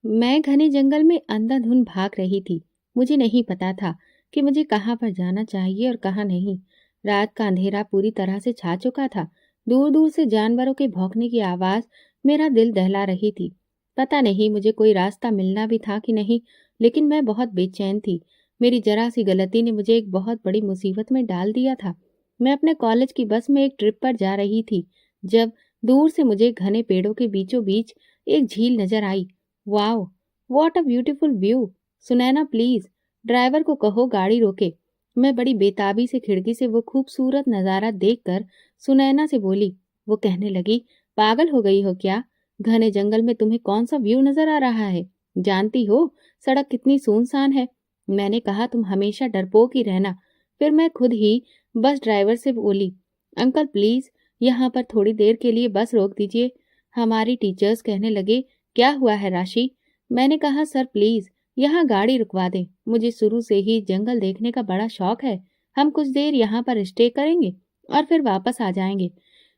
मैं घने जंगल में अंधाधुंध भाग रही थी। मुझे नहीं पता था कि मुझे कहाँ पर जाना चाहिए और कहाँ नहीं। रात का अंधेरा पूरी तरह से छा चुका था। दूर दूर से जानवरों के भौंकने की आवाज मेरा दिल दहला रही थी। पता नहीं मुझे कोई रास्ता मिलना भी था कि नहीं, लेकिन मैं बहुत बेचैन थी। मेरी जरा सी गलती ने मुझे एक बहुत बड़ी मुसीबत में डाल दिया था। मैं अपने कॉलेज की बस में एक ट्रिप पर जा रही थी जब दूर से मुझे घने पेड़ों के बीचों बीच एक झील नजर आई। Wow, what a beautiful view. Sunaina please, driver को कहो गाड़ी रोके। मैं बड़ी बेताबी से खिड़की से वो खूबसूरत नजारा देखकर सुनैना से बोली। वो कहने लगी, पागल हो गई हो क्या? घने जंगल में तुम्हें कौन सा व्यू नजर आ रहा है? जानती हो सड़क कितनी सुनसान है। मैंने कहा, तुम हमेशा डरपोक ही रहना। फिर मैं खुद ही बस ड्राइवर से बोली, अंकल प्लीज यहाँ पर थोड़ी देर के लिए बस रोक दीजिए। हमारी टीचर्स कहने लगे, क्या हुआ है राशि? मैंने कहा, सर प्लीज यहाँ गाड़ी रुकवा दें। मुझे शुरू से ही जंगल देखने का बड़ा शौक है। हम कुछ देर यहाँ पर स्टे करेंगे और फिर वापस आ जाएंगे।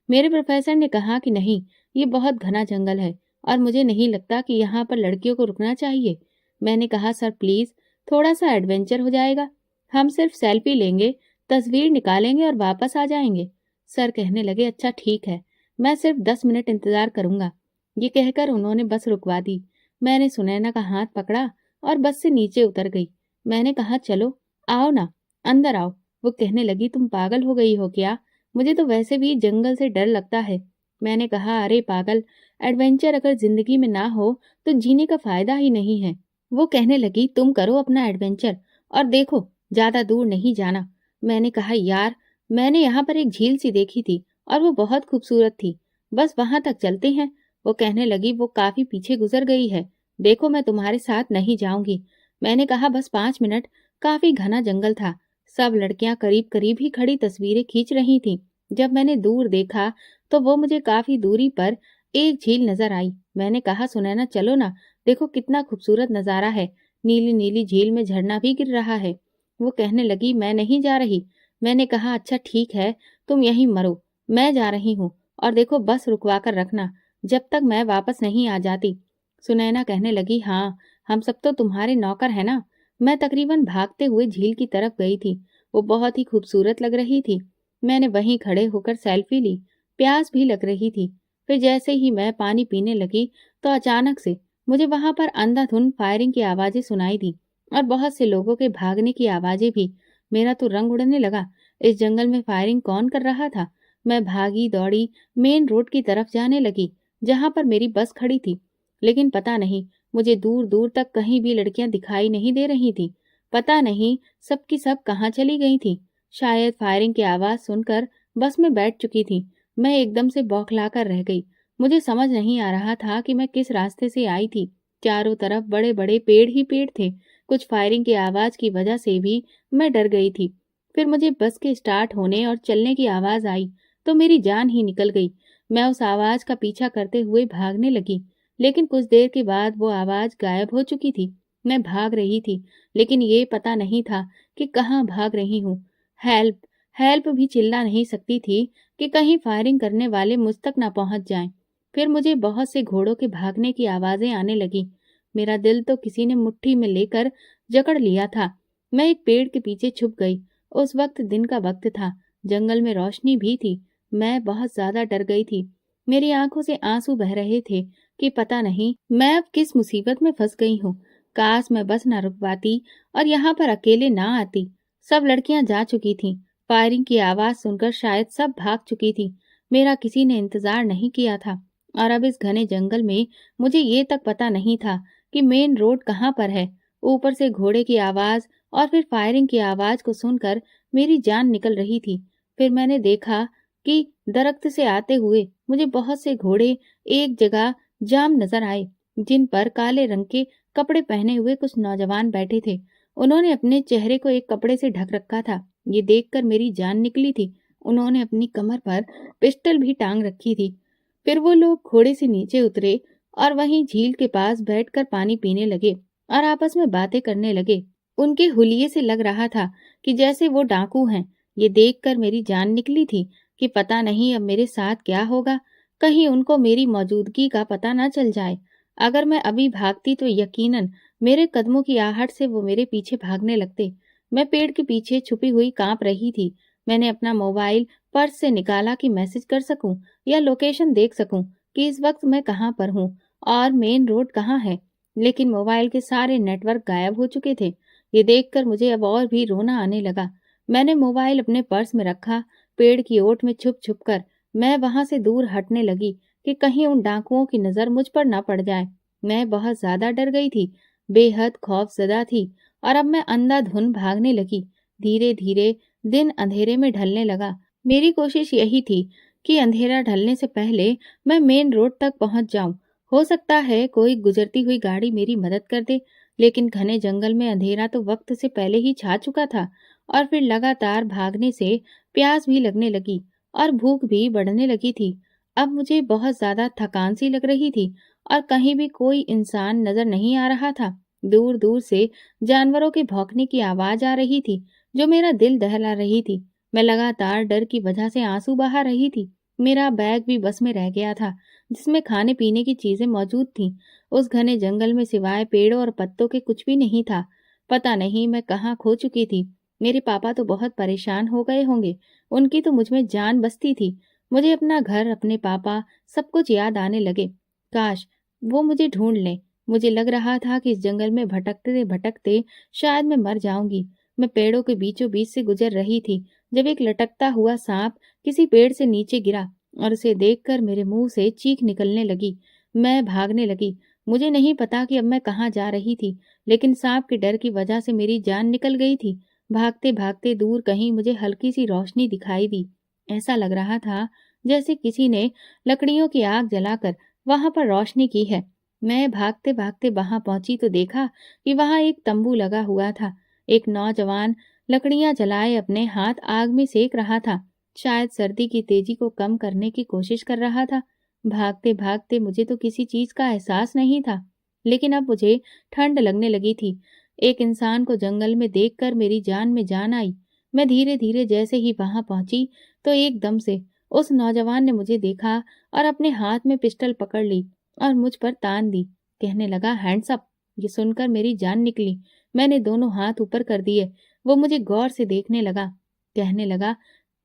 मेरे प्रोफेसर ने कहा कि नहीं, ये बहुत घना जंगल है और मुझे नहीं लगता कि यहाँ पर लड़कियों को रुकना चाहिए। मैंने कहा, सर प्लीज थोड़ा सा एडवेंचर हो जाएगा। हम सिर्फ सेल्फी लेंगे, तस्वीर निकालेंगे और वापस आ जाएंगे। सर कहने लगे, अच्छा ठीक है, मैं सिर्फ 10 मिनट इंतजार करूंगा। ये कहकर उन्होंने बस रुकवा दी। मैंने सुनैना का हाथ पकड़ा और बस से नीचे उतर गई। मैंने कहा, चलो आओ ना, अंदर आओ। वो कहने लगी, तुम पागल हो गई हो क्या? मुझे तो वैसे भी जंगल से डर लगता है। मैंने कहा, अरे पागल, एडवेंचर अगर जिंदगी में ना हो तो जीने का फायदा ही नहीं है। वो कहने लगी, तुम करो अपना एडवेंचर और देखो ज्यादा दूर नहीं जाना। मैंने कहा, यार मैंने यहाँ पर एक झील सी देखी थी और वो बहुत खूबसूरत थी, बस वहां तक चलते हैं। वो कहने लगी, वो काफी पीछे गुजर गई है, देखो मैं तुम्हारे साथ नहीं जाऊंगी। मैंने कहा, बस 5 मिनट। काफी घना जंगल था। सब लड़कियां करीब करीब ही खड़ी तस्वीरें खींच रही थीं। जब मैंने दूर देखा तो वो मुझे काफी दूरी पर एक झील नजर आई। मैंने कहा, सुनैना चलो ना, देखो कितना खूबसूरत नजारा है। नीली नीली झील में झरना भी गिर रहा है। वो कहने लगी, मैं नहीं जा रही। मैंने कहा, अच्छा ठीक है, तुम यहीं मरो, मैं जा रही हूँ। और देखो बस रुकवा कर रखना जब तक मैं वापस नहीं आ जाती। सुनैना कहने लगी, हाँ हम सब तो तुम्हारे नौकर है ना। मैं तकरीबन भागते हुए झील की तरफ गई थी। वो बहुत ही खूबसूरत लग रही थी। मैंने वहीं खड़े होकर सेल्फी ली। प्यास भी लग रही थी। फिर जैसे ही मैं पानी पीने लगी तो अचानक से मुझे वहां पर अंधाधुंध फायरिंग की आवाजें सुनाई दी और बहुत से लोगों के भागने की आवाजें भी। मेरा तो रंग उड़ने लगा। इस जंगल में फायरिंग कौन कर रहा था? मैं भागी दौड़ी मेन रोड की तरफ जाने लगी जहां पर मेरी बस खड़ी थी। लेकिन पता नहीं मुझे दूर दूर तक कहीं भी लड़कियां दिखाई नहीं दे रही थी। पता नहीं सब की सब कहाँ चली गई थी। शायद फायरिंग की आवाज सुनकर बस में बैठ चुकी थी। मैं एकदम से बौखला कर रह गई। मुझे समझ नहीं आ रहा था कि मैं किस रास्ते से आई थी। चारों तरफ बड़े बड़े पेड़ ही पेड़ थे। कुछ फायरिंग की आवाज की वजह से भी मैं डर गई थी। फिर मुझे बस के स्टार्ट होने और चलने की आवाज आई तो मेरी जान ही निकल गई। मैं उस आवाज का पीछा करते हुए भागने लगी, लेकिन कुछ देर के बाद वो आवाज गायब हो चुकी थी। मैं भाग रही थी, लेकिन ये पता नहीं था कि कहाँ भाग रही हूँ। हेल्प, हेल्प भी चिल्ला नहीं सकती थी कि कहीं फायरिंग करने वाले मुझ तक ना पहुंच जाएं। फिर मुझे बहुत से घोड़ों के भागने की आवाजें आने लगी। मेरा दिल तो किसी ने मुट्ठी में लेकर जकड़ लिया था। मैं एक पेड़ के पीछे छुप गई। उस वक्त दिन का वक्त था, जंगल में रोशनी भी थी। मैं बहुत ज्यादा डर गई थी। मेरी आंखों से आंसू बह रहे थे कि पता नहीं मैं अब किस मुसीबत में फंस गई हूँ। काश मैं बस ना रुक पाती और यहाँ पर अकेले ना आती। सब लड़कियां जा चुकी थीं। फायरिंग की आवाज सुनकर शायद सब भाग चुकी थी। मेरा किसी ने इंतजार नहीं किया था। और अब इस घने जंगल में मुझे ये तक पता नहीं था कि मेन रोड कहाँ पर है। ऊपर से घोड़े की आवाज और फिर फायरिंग की आवाज को सुनकर मेरी जान निकल रही थी। फिर मैंने देखा कि दरख्त से आते हुए मुझे बहुत से घोड़े एक जगह जाम नजर आए, जिन पर काले रंग के कपड़े पहने हुए कुछ नौजवान बैठे थे। उन्होंने अपने चेहरे को एक कपड़े से ढक रखा था। ये देखकर मेरी जान निकली थी। उन्होंने अपनी कमर पर पिस्टल भी टांग रखी थी। फिर वो लोग घोड़े से नीचे उतरे और वहीं झील के पास बैठकर पानी पीने लगे और आपस में बातें करने लगे। उनके हुलिये से लग रहा था कि जैसे वो डाकू हैं। ये देखकर मेरी जान निकली थी कि पता नहीं अब मेरे साथ क्या होगा। कहीं उनको मेरी मौजूदगी का पता ना चल जाए। अगर मैं अभी भागती तो यकीनन मेरे कदमों की आहट से वो मेरे पीछे भागने लगते। मैं पेड़ के पीछे छुपी हुई कांप रही थी। मैंने अपना मोबाइल पर्स से निकाला कि मैसेज कर सकूं या लोकेशन देख सकूं कि इस वक्त मैं कहाँ पर हूँ और मेन रोड कहाँ है। लेकिन मोबाइल के सारे नेटवर्क गायब हो चुके थे। ये देखकर मुझे अब और भी रोना आने लगा। मैंने मोबाइल अपने पर्स में रखा। पेड़ की ओट में छुप छुप कर मैं वहां से दूर हटने लगी कि कहीं उन डाकुओं की नजर मुझ पर न पड़ जाए। मैं बहुत ज्यादा डर गई थी, बेहद खौफजदा थी और अब मैं अंधाधुन भागने लगी। धीरे धीरे दिन अंधेरे में ढलने लगा। मेरी कोशिश यही थी कि अंधेरा ढलने से पहले मैं मेन रोड तक पहुंच जाऊं। हो सकता है कोई गुजरती हुई गाड़ी मेरी मदद कर दे, लेकिन घने जंगल में अंधेरा तो वक्त से पहले ही छा चुका था। और फिर लगातार भागने से प्यास भी लगने लगी और भूख भी बढ़ने लगी थी। अब मुझे बहुत ज्यादा थकान सी लग रही थी और कहीं भी कोई इंसान नजर नहीं आ रहा था। दूर दूर से जानवरों के भौंकने की आवाज आ रही थी जो मेरा दिल दहला रही थी। मैं लगातार डर की वजह से आंसू बहा रही थी। मेरा बैग भी बस में रह गया था जिसमें खाने पीने की चीजें मौजूद थीं। उस घने जंगल में सिवाय पेड़ों और पत्तों के कुछ भी नहीं था। पता नहीं मैं कहाँ खो चुकी थी। मेरे पापा तो बहुत परेशान हो गए होंगे। उनकी तो मुझ में जान बसती थी। मुझे अपना घर, अपने पापा, सब कुछ याद आने लगे। काश वो मुझे ढूंढ लें। मुझे लग रहा था कि इस जंगल में भटकते भटकते शायद मैं मर जाऊंगी। मैं पेड़ों के बीचों बीच से गुजर रही थी जब एक लटकता हुआ सांप किसी पेड़ से नीचे गिरा और उसे देखकर मेरे मुंह से चीख निकलने लगी। मैं भागने लगी। मुझे नहीं पता कि अब मैं कहाँ जा रही थी, लेकिन सांप के डर की वजह से मेरी जान निकल गई थी। भागते भागते दूर कहीं मुझे हल्की सी रोशनी दिखाई दी। ऐसा लग रहा था जैसे किसी ने लकड़ियों की आग जलाकर वहां पर रोशनी की है। मैं भागते भागते वहां पहुंची तो देखा कि वहां एक तंबू लगा हुआ था। एक नौजवान लकड़ियां जलाए अपने हाथ आग में सेक रहा था। शायद सर्दी की तेजी को कम करने की कोशिश कर रहा था। भागते भागते मुझे तो किसी चीज का एहसास नहीं था, लेकिन अब मुझे ठंड लगने लगी थी। एक इंसान को जंगल में देखकर मेरी जान में जान आई। मैं धीरे धीरे जैसे ही वहां पहुंची तो एकदम से उस नौजवान ने मुझे देखा और अपने हाथ में पिस्टल पकड़ ली और मुझ पर तान दी। कहने लगा, हैंड्स अप। ये सुनकर मेरी जान निकली। मैंने दोनों हाथ ऊपर कर दिए। वो मुझे गौर से देखने लगा। कहने लगा,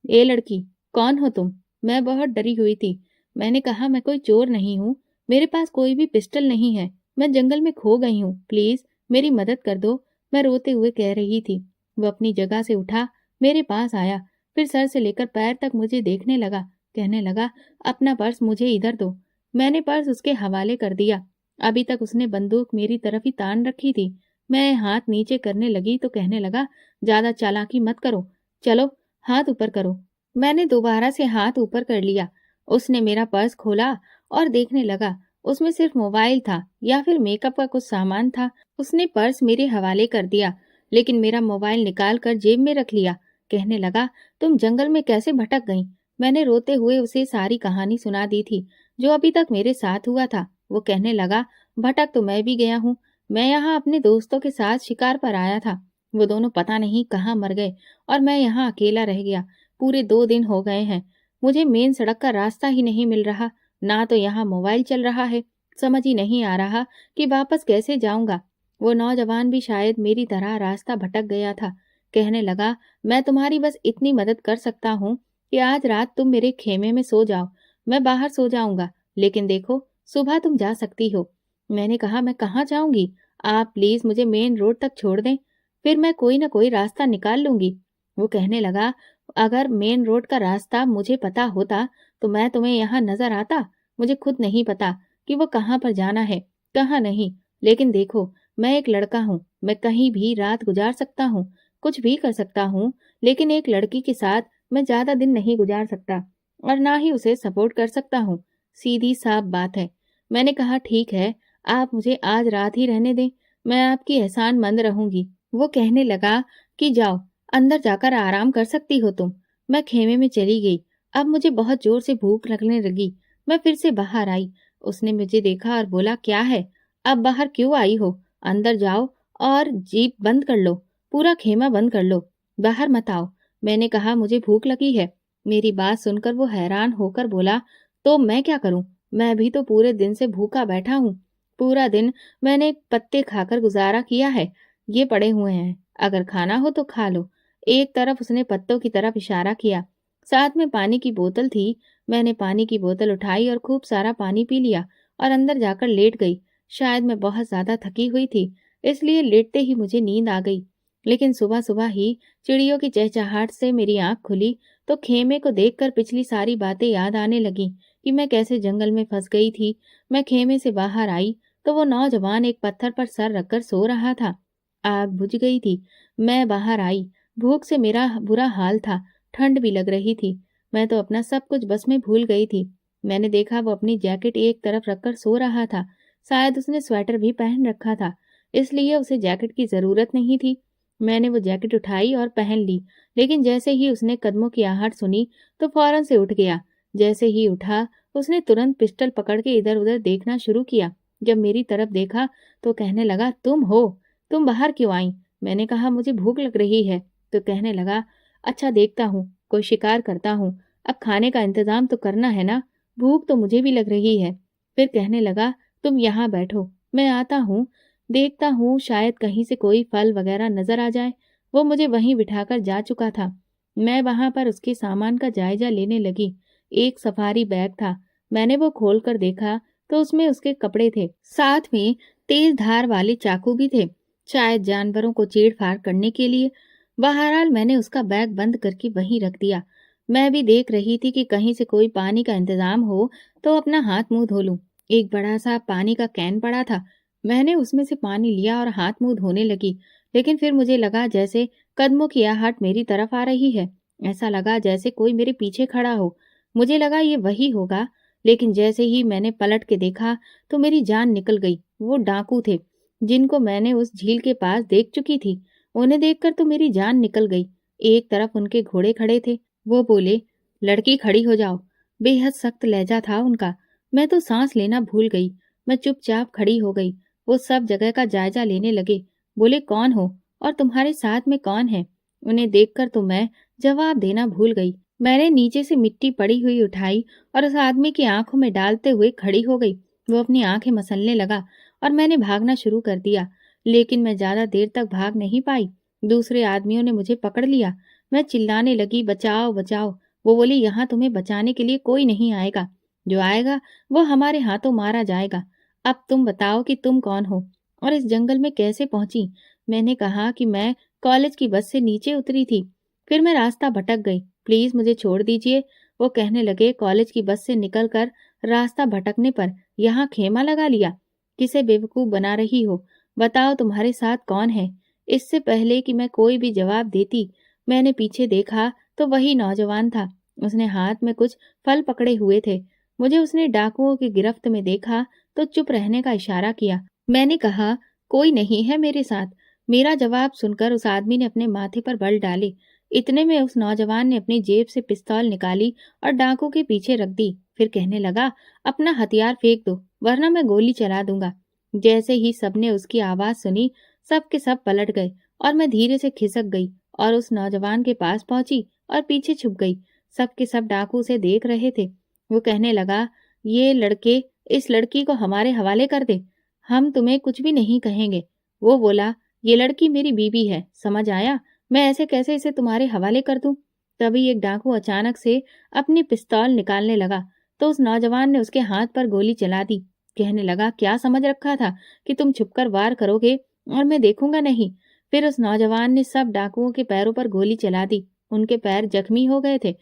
ए लड़की, कौन हो तुम? मैं बहुत डरी हुई थी। मैंने कहा, मैं कोई चोर नहीं हूँ। मेरे पास कोई भी पिस्टल नहीं है। मैं जंगल में खो गई हूँ। प्लीज मेरी मदद कर दो, मैं रोते हुए कह रही थी। वो अपनी जगह से उठा, मेरे पास आया, फिर सर से लेकर पैर तक मुझे देखने लगा। कहने लगा, अपना पर्स मुझे इधर दो। मैंने पर्स उसके हवाले कर दिया। अभी तक उसने बंदूक मेरी तरफ ही तान रखी थी। मैं हाथ नीचे करने लगी तो कहने लगा, ज्यादा चालाकी मत करो, चलो हाथ ऊपर करो। मैंने दोबारा से हाथ ऊपर कर लिया। उसने मेरा पर्स खोला और देखने लगा। उसमें सिर्फ मोबाइल था या फिर मेकअप का कुछ सामान था। उसने पर्स मेरे हवाले कर दिया, लेकिन मेरा मोबाइल निकाल कर जेब में रख लिया। कहने लगा, तुम जंगल में कैसे भटक गई? मैंने रोते हुए उसे सारी कहानी सुना दी थी जो अभी तक मेरे साथ हुआ था। वो कहने लगा, भटक तो मैं भी गया हूँ। मैं यहाँ अपने दोस्तों के साथ शिकार पर आया था। वो दोनों पता नहीं कहाँ मर गए और मैं यहाँ अकेला रह गया। पूरे 2 दिन हो गए हैं। मुझे मेन सड़क का रास्ता ही नहीं मिल रहा, ना तो यहाँ मोबाइल चल रहा है। समझ ही नहीं आ रहा कि वापस कैसे जाऊंगा। वो नौजवान भी शायद मेरी तरह रास्ता भटक गया था। कहने लगा, मैं तुम्हारी बस इतनी मदद कर सकता हूँ कि आज रात तुम मेरे खेमे में सो जाओ। मैं बाहर सो जाऊंगा, लेकिन देखो सुबह तुम जा सकती हो। मैंने कहा, मैं कहाँ जाऊंगी? आप प्लीज मुझे मेन रोड तक छोड़ दें, फिर मैं कोई ना कोई रास्ता निकाल लूंगी। वो कहने लगा, अगर मेन रोड का रास्ता मुझे पता होता तो मैं तुम्हें यहाँ नजर आता। मुझे खुद नहीं पता कि वो कहाँ पर जाना है, कहाँ नहीं। लेकिन देखो, मैं एक लड़का हूँ, मैं कहीं भी रात गुजार सकता हूँ, कुछ भी कर सकता हूँ। लेकिन एक लड़की के साथ मैं ज्यादा दिन नहीं गुजार सकता और ना ही उसे सपोर्ट कर सकता हूँ। सीधी साफ बात है। मैंने कहा, ठीक है, आप मुझे आज रात ही रहने दें, मैं आपकी एहसानमंद रहूंगी। वो कहने लगा कि जाओ, अंदर जाकर आराम कर सकती हो तुम। मैं खेमे में चली गई। अब मुझे बहुत जोर से भूख लगने लगी। मैं फिर से बाहर आई। उसने मुझे देखा और बोला, क्या है, अब बाहर क्यों आई हो? अंदर जाओ और जीप बंद कर लो, पूरा खेमा बंद कर लो, बाहर मत आओ। मैंने कहा, मुझे भूख लगी है। मेरी बात सुनकर वो हैरान होकर बोला, तो मैं क्या करूं? मैं भी तो पूरे दिन से भूखा बैठा हूँ। पूरा दिन मैंने पत्ते खाकर गुजारा किया है, ये पड़े हुए हैं, अगर खाना हो तो खा लो। एक तरफ उसने पत्तों की तरफ इशारा किया। साथ में पानी की बोतल थी। मैंने पानी की बोतल उठाई और खूब सारा पानी पी लिया और अंदर जाकर लेट गई। शायद मैं बहुत ज्यादा थकी हुई थी, इसलिए लेटते ही मुझे नींद आ गई। लेकिन सुबह सुबह ही चिड़ियों की चहचहाहट से मेरी आंख खुली तो खेमे को देखकर पिछली सारी बातें याद आने लगी कि मैं कैसे जंगल में फंस गई थी। मैं खेमे से बाहर आई तो वो नौजवान एक पत्थर पर सर रखकर सो रहा था। आग बुझ गई थी। मैं बाहर आई। भूख से मेरा बुरा हाल था, ठंड भी लग रही थी। मैं तो अपना सब कुछ बस में भूल गई थी। मैंने देखा वो अपनी जैकेट एक तरफ रखकर सो रहा था। शायद उसने स्वेटर भी पहन रखा था, इसलिए उसे जैकेट की जरूरत नहीं थी। मैंने वो जैकेट उठाई और पहन ली, लेकिन जैसे ही उसने कदमों की आहट सुनी तो फौरन से उठ गया। जैसे ही उठा, उसने तुरंत पिस्टल पकड़ के इधर उधर देखना शुरू किया। जब मेरी तरफ देखा तो कहने लगा, तुम हो? तुम बाहर क्यों आई? मैंने कहा, मुझे भूख लग रही है। तो कहने लगा, अच्छा देखता हूँ, कोई शिकार करता हूँ। अब खाने का इंतजाम तो करना है ना, भूख तो मुझे भी लग रही है। फिर कहने लगा, तुम यहाँ बैठो, मैं आता हूँ, देखता हूँ शायद कहीं से कोई फल वगैरह नजर आ जाए। वो मुझे वहीं बिठाकर जा चुका था। मैं वहां पर उसके सामान का जायजा लेने लगी। एक सफारी बैग था। मैंने वो खोल कर देखा तो उसमें उसके कपड़े थे, साथ में तेज धार वाले चाकू भी थे, शायद जानवरों को चीड़-फाड़ करने के लिए। बहरहाल मैंने उसका बैग बंद करके वहीं रख दिया। मैं भी देख रही थी कि कहीं से कोई पानी का इंतजाम हो तो अपना हाथ मुंह धो लूं। एक बड़ा सा पानी का कैन पड़ा था। मैंने उसमें से पानी लिया और हाथ मुंह धोने लगी, लेकिन फिर मुझे लगा जैसे कदमों की आहट मेरी तरफ आ रही है। ऐसा लगा जैसे कोई मेरे पीछे खड़ा हो। मुझे लगा ये वही होगा, लेकिन जैसे ही मैंने पलट के देखा तो मेरी जान निकल गई। वो डाकू थे, जिनको मैंने उस झील के पास देख चुकी थी। उन्हें देखकर तो मेरी जान निकल गई। एक तरफ उनके घोड़े खड़े थे। वो बोले, लड़की खड़ी हो जाओ। बेहद सख्त लहजा था उनका। मैं तो सांस लेना भूल गई। मैं चुपचाप खड़ी हो गई। वो सब जगह का जायजा लेने लगे। बोले, कौन हो और तुम्हारे साथ में कौन है? उन्हें देखकर तो मैं जवाब देना भूल गई। मैंने नीचे से मिट्टी पड़ी हुई उठाई और उस आदमी की आंखों में डालते हुए खड़ी हो गई। वो अपनी आंखें मसलने लगा और मैंने भागना शुरू कर दिया, लेकिन मैं ज्यादा देर तक भाग नहीं पाई। दूसरे आदमियों ने मुझे पकड़ लिया। मैं चिल्लाने लगी, बचाओ बचाओ। वो बोली, यहाँ तुम्हें बचाने के लिए कोई नहीं आएगा। जो आएगा वो हमारे हाथों मारा जाएगा। अब तुम बताओ कि तुम कौन हो और इस जंगल में कैसे पहुंची? मैंने कहा कि मैं कॉलेज की बस से नीचे उतरी थी, फिर मैं रास्ता भटक गई, प्लीज मुझे छोड़ दीजिए। वो कहने लगे, कॉलेज की बस से निकलकर रास्ता भटकने पर यहाँ खेमा लगा लिया? किसे बेवकूफ बना रही हो? बताओ तुम्हारे साथ कौन है? इससे पहले कि मैं कोई भी जवाब देती, मैंने पीछे देखा तो वही नौजवान था। उसने हाथ में कुछ फल पकड़े हुए थे। मुझे उसने डाकुओं की गिरफ्त में देखा तो चुप रहने का इशारा किया। मैंने कहा, कोई नहीं है मेरे साथ। मेरा जवाब सुनकर उस आदमी ने अपने माथे पर बल डाले। इतने में उस नौजवान ने अपनी जेब से पिस्तौल निकाली और डाकू के पीछे रख दी। फिर कहने लगा, अपना हथियार फेंक दो वरना मैं गोली चला दूंगा। जैसे ही सबने उसकी आवाज सुनी, सब के सब पलट गए और मैं धीरे से खिसक गई और उस नौजवान के पास पहुंची और पीछे छुप गई। सब के सब डाकू से देख रहे थे। वो कहने लगा, ये लड़के इस लड़की को हमारे हवाले कर दे, हम तुम्हें कुछ भी नहीं कहेंगे। वो बोला, ये लड़की मेरी बीवी है, समझ आया? मैं ऐसे कैसे इसे तुम्हारे हवाले कर दूं? तभी एक डाकू अचानक से अपनी पिस्तौल निकालने लगा तो उस नौजवान ने उसके हाथ पर गोली चला दी। कहने लगा, क्या समझ रखा था कि तुम छुपकर वार करोगे और मैं देखूंगा नहीं? फिर उस नौजवान ने सब डाकुओं के पैरों पर गोली चला दी। उनके पैर जख्मी हो गए थे।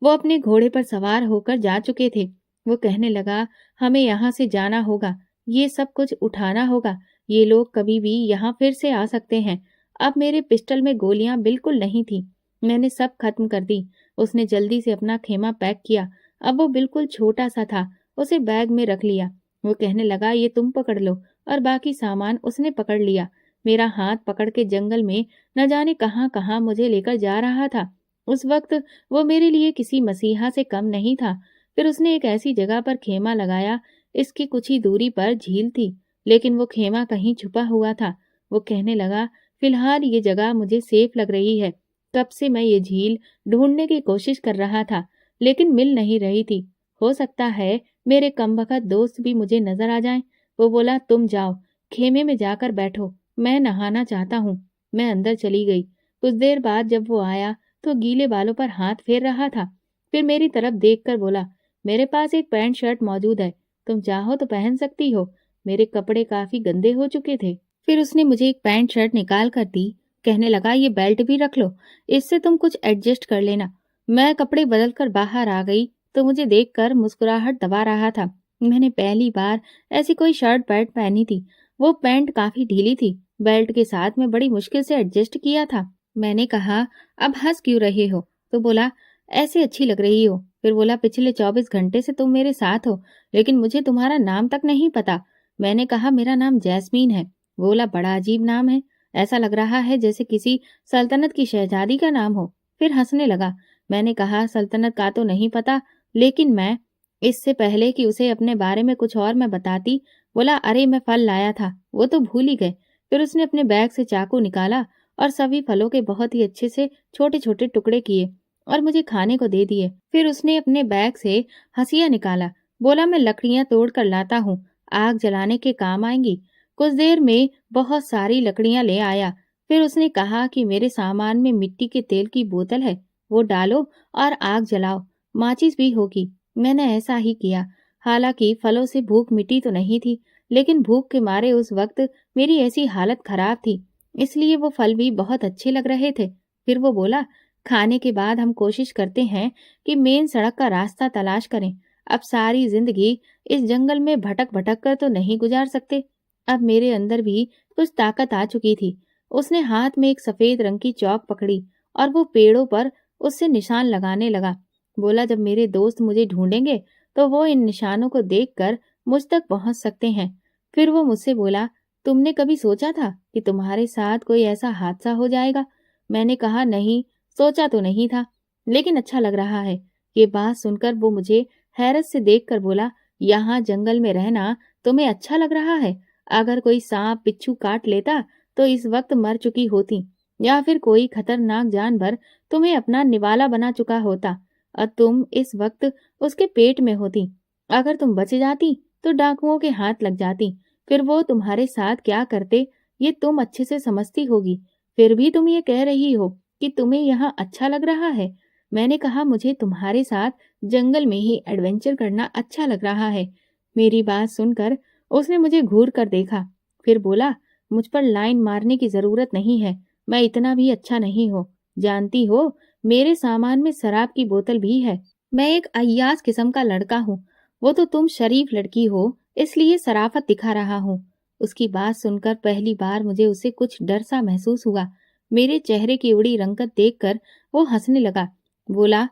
वो अपने घोड़े पर सवार होकर जा चुके थे। वो कहने लगा, हमें यहाँ से जाना होगा, ये सब कुछ उठाना होगा। ये लोग कभी भी यहाँ फिर से आ सकते हैं। अब मेरे पिस्टल में गोलियां बिल्कुल नहीं थी। मैंने सब खत्म कर दी। उसने जल्दी से अपना खेमा पैक किया। अब वो बिल्कुल छोटा सा था। उसे बैग में रख लिया। वो कहने लगा, ये तुम पकड़ लो, और बाकी सामान उसने पकड़ लिया। मेरा हाथ पकड़ के जंगल में न जाने कहां कहां मुझे लेकर जा रहा था। उस वक्त वो मेरे लिए किसी मसीहा से कम नहीं था। फिर उसने एक ऐसी जगह पर खेमा लगाया, इसकी कुछ ही दूरी पर झील थी, लेकिन वो खेमा कहीं छुपा हुआ था। वो कहने लगा, फिलहाल ये जगह मुझे सेफ लग रही है। कब से मैं ये झील ढूंढने की कोशिश कर रहा था, लेकिन मिल नहीं रही थी। हो सकता है मेरे कमबख्त दोस्त भी मुझे नजर आ जाएं। वो बोला, तुम जाओ, खेमे में जाकर बैठो, मैं नहाना चाहता हूँ। मैं अंदर चली गई। कुछ देर बाद जब वो आया तो गीले बालों पर हाथ फेर रहा था। फिर मेरी तरफ देखकर बोला, मेरे पास एक पैंट शर्ट मौजूद है, तुम चाहो तो पहन सकती हो। मेरे कपड़े काफी गंदे हो चुके थे। फिर उसने मुझे एक पैंट शर्ट निकाल कर दी। कहने लगा, ये बेल्ट भी रख लो, इससे तुम कुछ एडजस्ट कर लेना। मैं कपड़े बदल कर बाहर आ गई तो मुझे देखकर मुस्कुराहट दबा रहा था। मैंने पहली बार ऐसी कोई शर्ट पैंट पहनी थी। वो पैंट काफी ढीली थी। बेल्ट के साथ मैं बड़ी मुश्किल से एडजस्ट किया था। मैंने कहा, अब हंस क्यों रहे हो? तो बोला, ऐसे अच्छी लग रही हो। फिर बोला, पिछले 24 घंटे से तुम मेरे साथ हो, लेकिन मुझे तुम्हारा नाम तक नहीं पता। मैंने कहा, मेरा नाम जैस्मीन है। बोला, बड़ा अजीब नाम है, ऐसा लग रहा है जैसे किसी सल्तनत की शहजादी का नाम हो। फिर हंसने लगा। मैंने कहा, सल्तनत का तो नहीं पता, लेकिन मैं इससे पहले कि उसे अपने बारे में कुछ और मैं बताती, बोला, अरे मैं फल लाया था, वो तो भूल ही गए। फिर उसने अपने बैग से चाकू निकाला और सभी फलों के बहुत ही अच्छे से छोटे छोटे टुकड़े किए और मुझे खाने को दे दिए। फिर उसने अपने बैग से हंसिया निकाला। बोला, मैं लकड़ियां तोड़ कर लाता हूँ, आग जलाने के काम आएंगी। कुछ देर में बहुत सारी लकड़ियां ले आया। फिर उसने कहा कि मेरे सामान में मिट्टी के तेल की बोतल है, वो डालो और आग जलाओ, माचिस भी होगी। मैंने ऐसा ही किया। हालांकि फलों से भूख मिटी तो नहीं थी, लेकिन भूख के मारे उस वक्त मेरी ऐसी हालत खराब थी, इसलिए वो फल भी बहुत अच्छे लग रहे थे। फिर वो बोला, खाने के बाद हम कोशिश करते हैं कि मेन सड़क का रास्ता तलाश करें। अब सारी जिंदगी इस जंगल में भटक भटक कर तो नहीं गुजार सकते। अब मेरे अंदर भी कुछ ताकत आ चुकी थी। उसने हाथ में एक सफेद रंग की चौक पकड़ी और वो पेड़ों पर उससे निशान लगाने लगा। बोला, जब मेरे दोस्त मुझे ढूंढेंगे तो वो इन निशानों को देखकर मुझ तक पहुंच सकते हैं। फिर वो मुझसे बोला, तुमने कभी सोचा था कि तुम्हारे साथ कोई ऐसा हादसा हो जाएगा? मैंने कहा, नहीं, सोचा तो नहीं था, लेकिन अच्छा लग रहा है। ये बात सुनकर वो मुझे हैरत से देखकर बोला, यहाँ जंगल में रहना तुम्हें अच्छा लग रहा है? अगर कोई सांप बिच्छू काट लेता तो इस वक्त मर चुकी होती, या फिर कोई खतरनाक जानवर तुम्हें अपना निवाला बना चुका होता और तुम इस वक्त उसके पेट में होती। अगर तुम बच जाती तो डाकुओं के हाथ लग जाती। फिर वो तुम्हारे साथ क्या करते ये तुम अच्छे से समझती होगी। फिर भी तुम ये कह रही हो कि तुम्हें यहाँ अच्छा लग रहा है। मैंने कहा, मुझे तुम्हारे साथ जंगल में ही एडवेंचर करना अच्छा लग रहा है। मेरी बात सुनकर उसने मुझे घूर कर देखा। फिर बोला, मुझ पर लाइन मारने की जरूरत नहीं है, मैं इतना भी अच्छा नहीं हूँ। जानती हो, मेरे सामान में शराब की बोतल भी है। मैं एक अय्याज किस्म का लड़का हूँ। वो तो तुम शरीफ लड़की हो, इसलिए शराफत दिखा रहा हूँ। उसकी बात सुनकर पहली बार मुझे उसे कुछ डर सा महसूस हुआ। मेरे चेहरे की उड़ी रंगत देखकर वो हंसने लगा। बोला,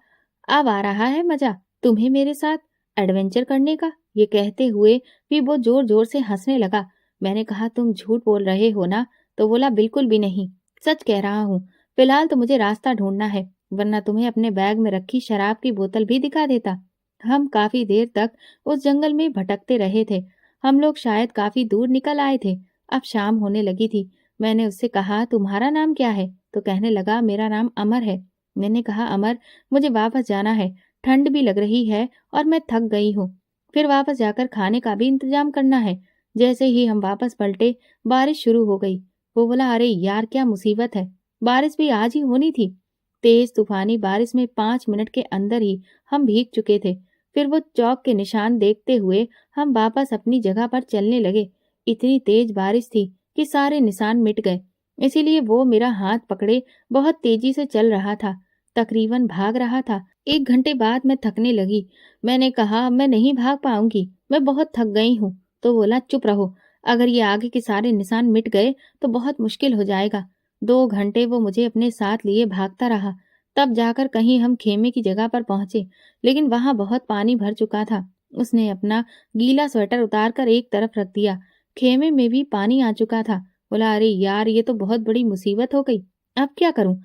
अब आ रहा है मजा तुम्हें मेरे साथ एडवेंचर करने का? ये कहते हुए भी वो जोर जोर से हंसने लगा। मैंने कहा, तुम झूठ बोल रहे हो ना? तो बोला, बिल्कुल भी नहीं, सच कह रहा हूँ। फिलहाल तो मुझे रास्ता ढूंढना है, वरना तुम्हें अपने बैग में रखी शराब की बोतल भी दिखा देता। हम काफी देर तक उस जंगल में भटकते रहे थे। हम लोग शायद काफी दूर निकल आए थे। अब शाम होने लगी थी। मैंने उससे कहा, तुम्हारा नाम क्या है? तो कहने लगा, मेरा नाम अमर है। मैंने कहा, अमर, मुझे वापस जाना है, ठंड भी लग रही है और मैं थक गई हूँ। फिर वापस जाकर खाने का भी इंतजाम करना है। जैसे ही हम वापस पलटे, बारिश शुरू हो गई। वो बोला, अरे यार, क्या मुसीबत है, बारिश भी आज ही होनी थी। तेज तूफानी बारिश में 5 मिनट के अंदर ही हम भीग चुके थे। फिर वो चौक के निशान देखते हुए हम वापस अपनी जगह पर चलने लगे। इतनी तेज बारिश थी कि सारे निशान मिट गए, इसीलिए वो मेरा हाथ पकड़े बहुत तेजी से चल रहा था, तकरीबन भाग रहा था। 1 घंटे बाद मैं थकने लगी। मैंने कहा, मैं नहीं भाग पाऊंगी, मैं बहुत थक गई हूँ। तो बोला, चुप रहो, अगर ये आगे के सारे निशान मिट गए तो बहुत मुश्किल हो जाएगा। 2 घंटे वो मुझे अपने साथ लिए भागता रहा। तब जाकर कहीं हम खेमे की जगह पर पहुंचे, लेकिन वहां बहुत पानी भर चुका था। उसने अपना गीला स्वेटर उतार कर एक तरफ रख दिया। खेमे में भी पानी आ चुका था। बोला, अरे यार, ये तो बहुत बड़ी मुसीबत हो गई, अब क्या करूं?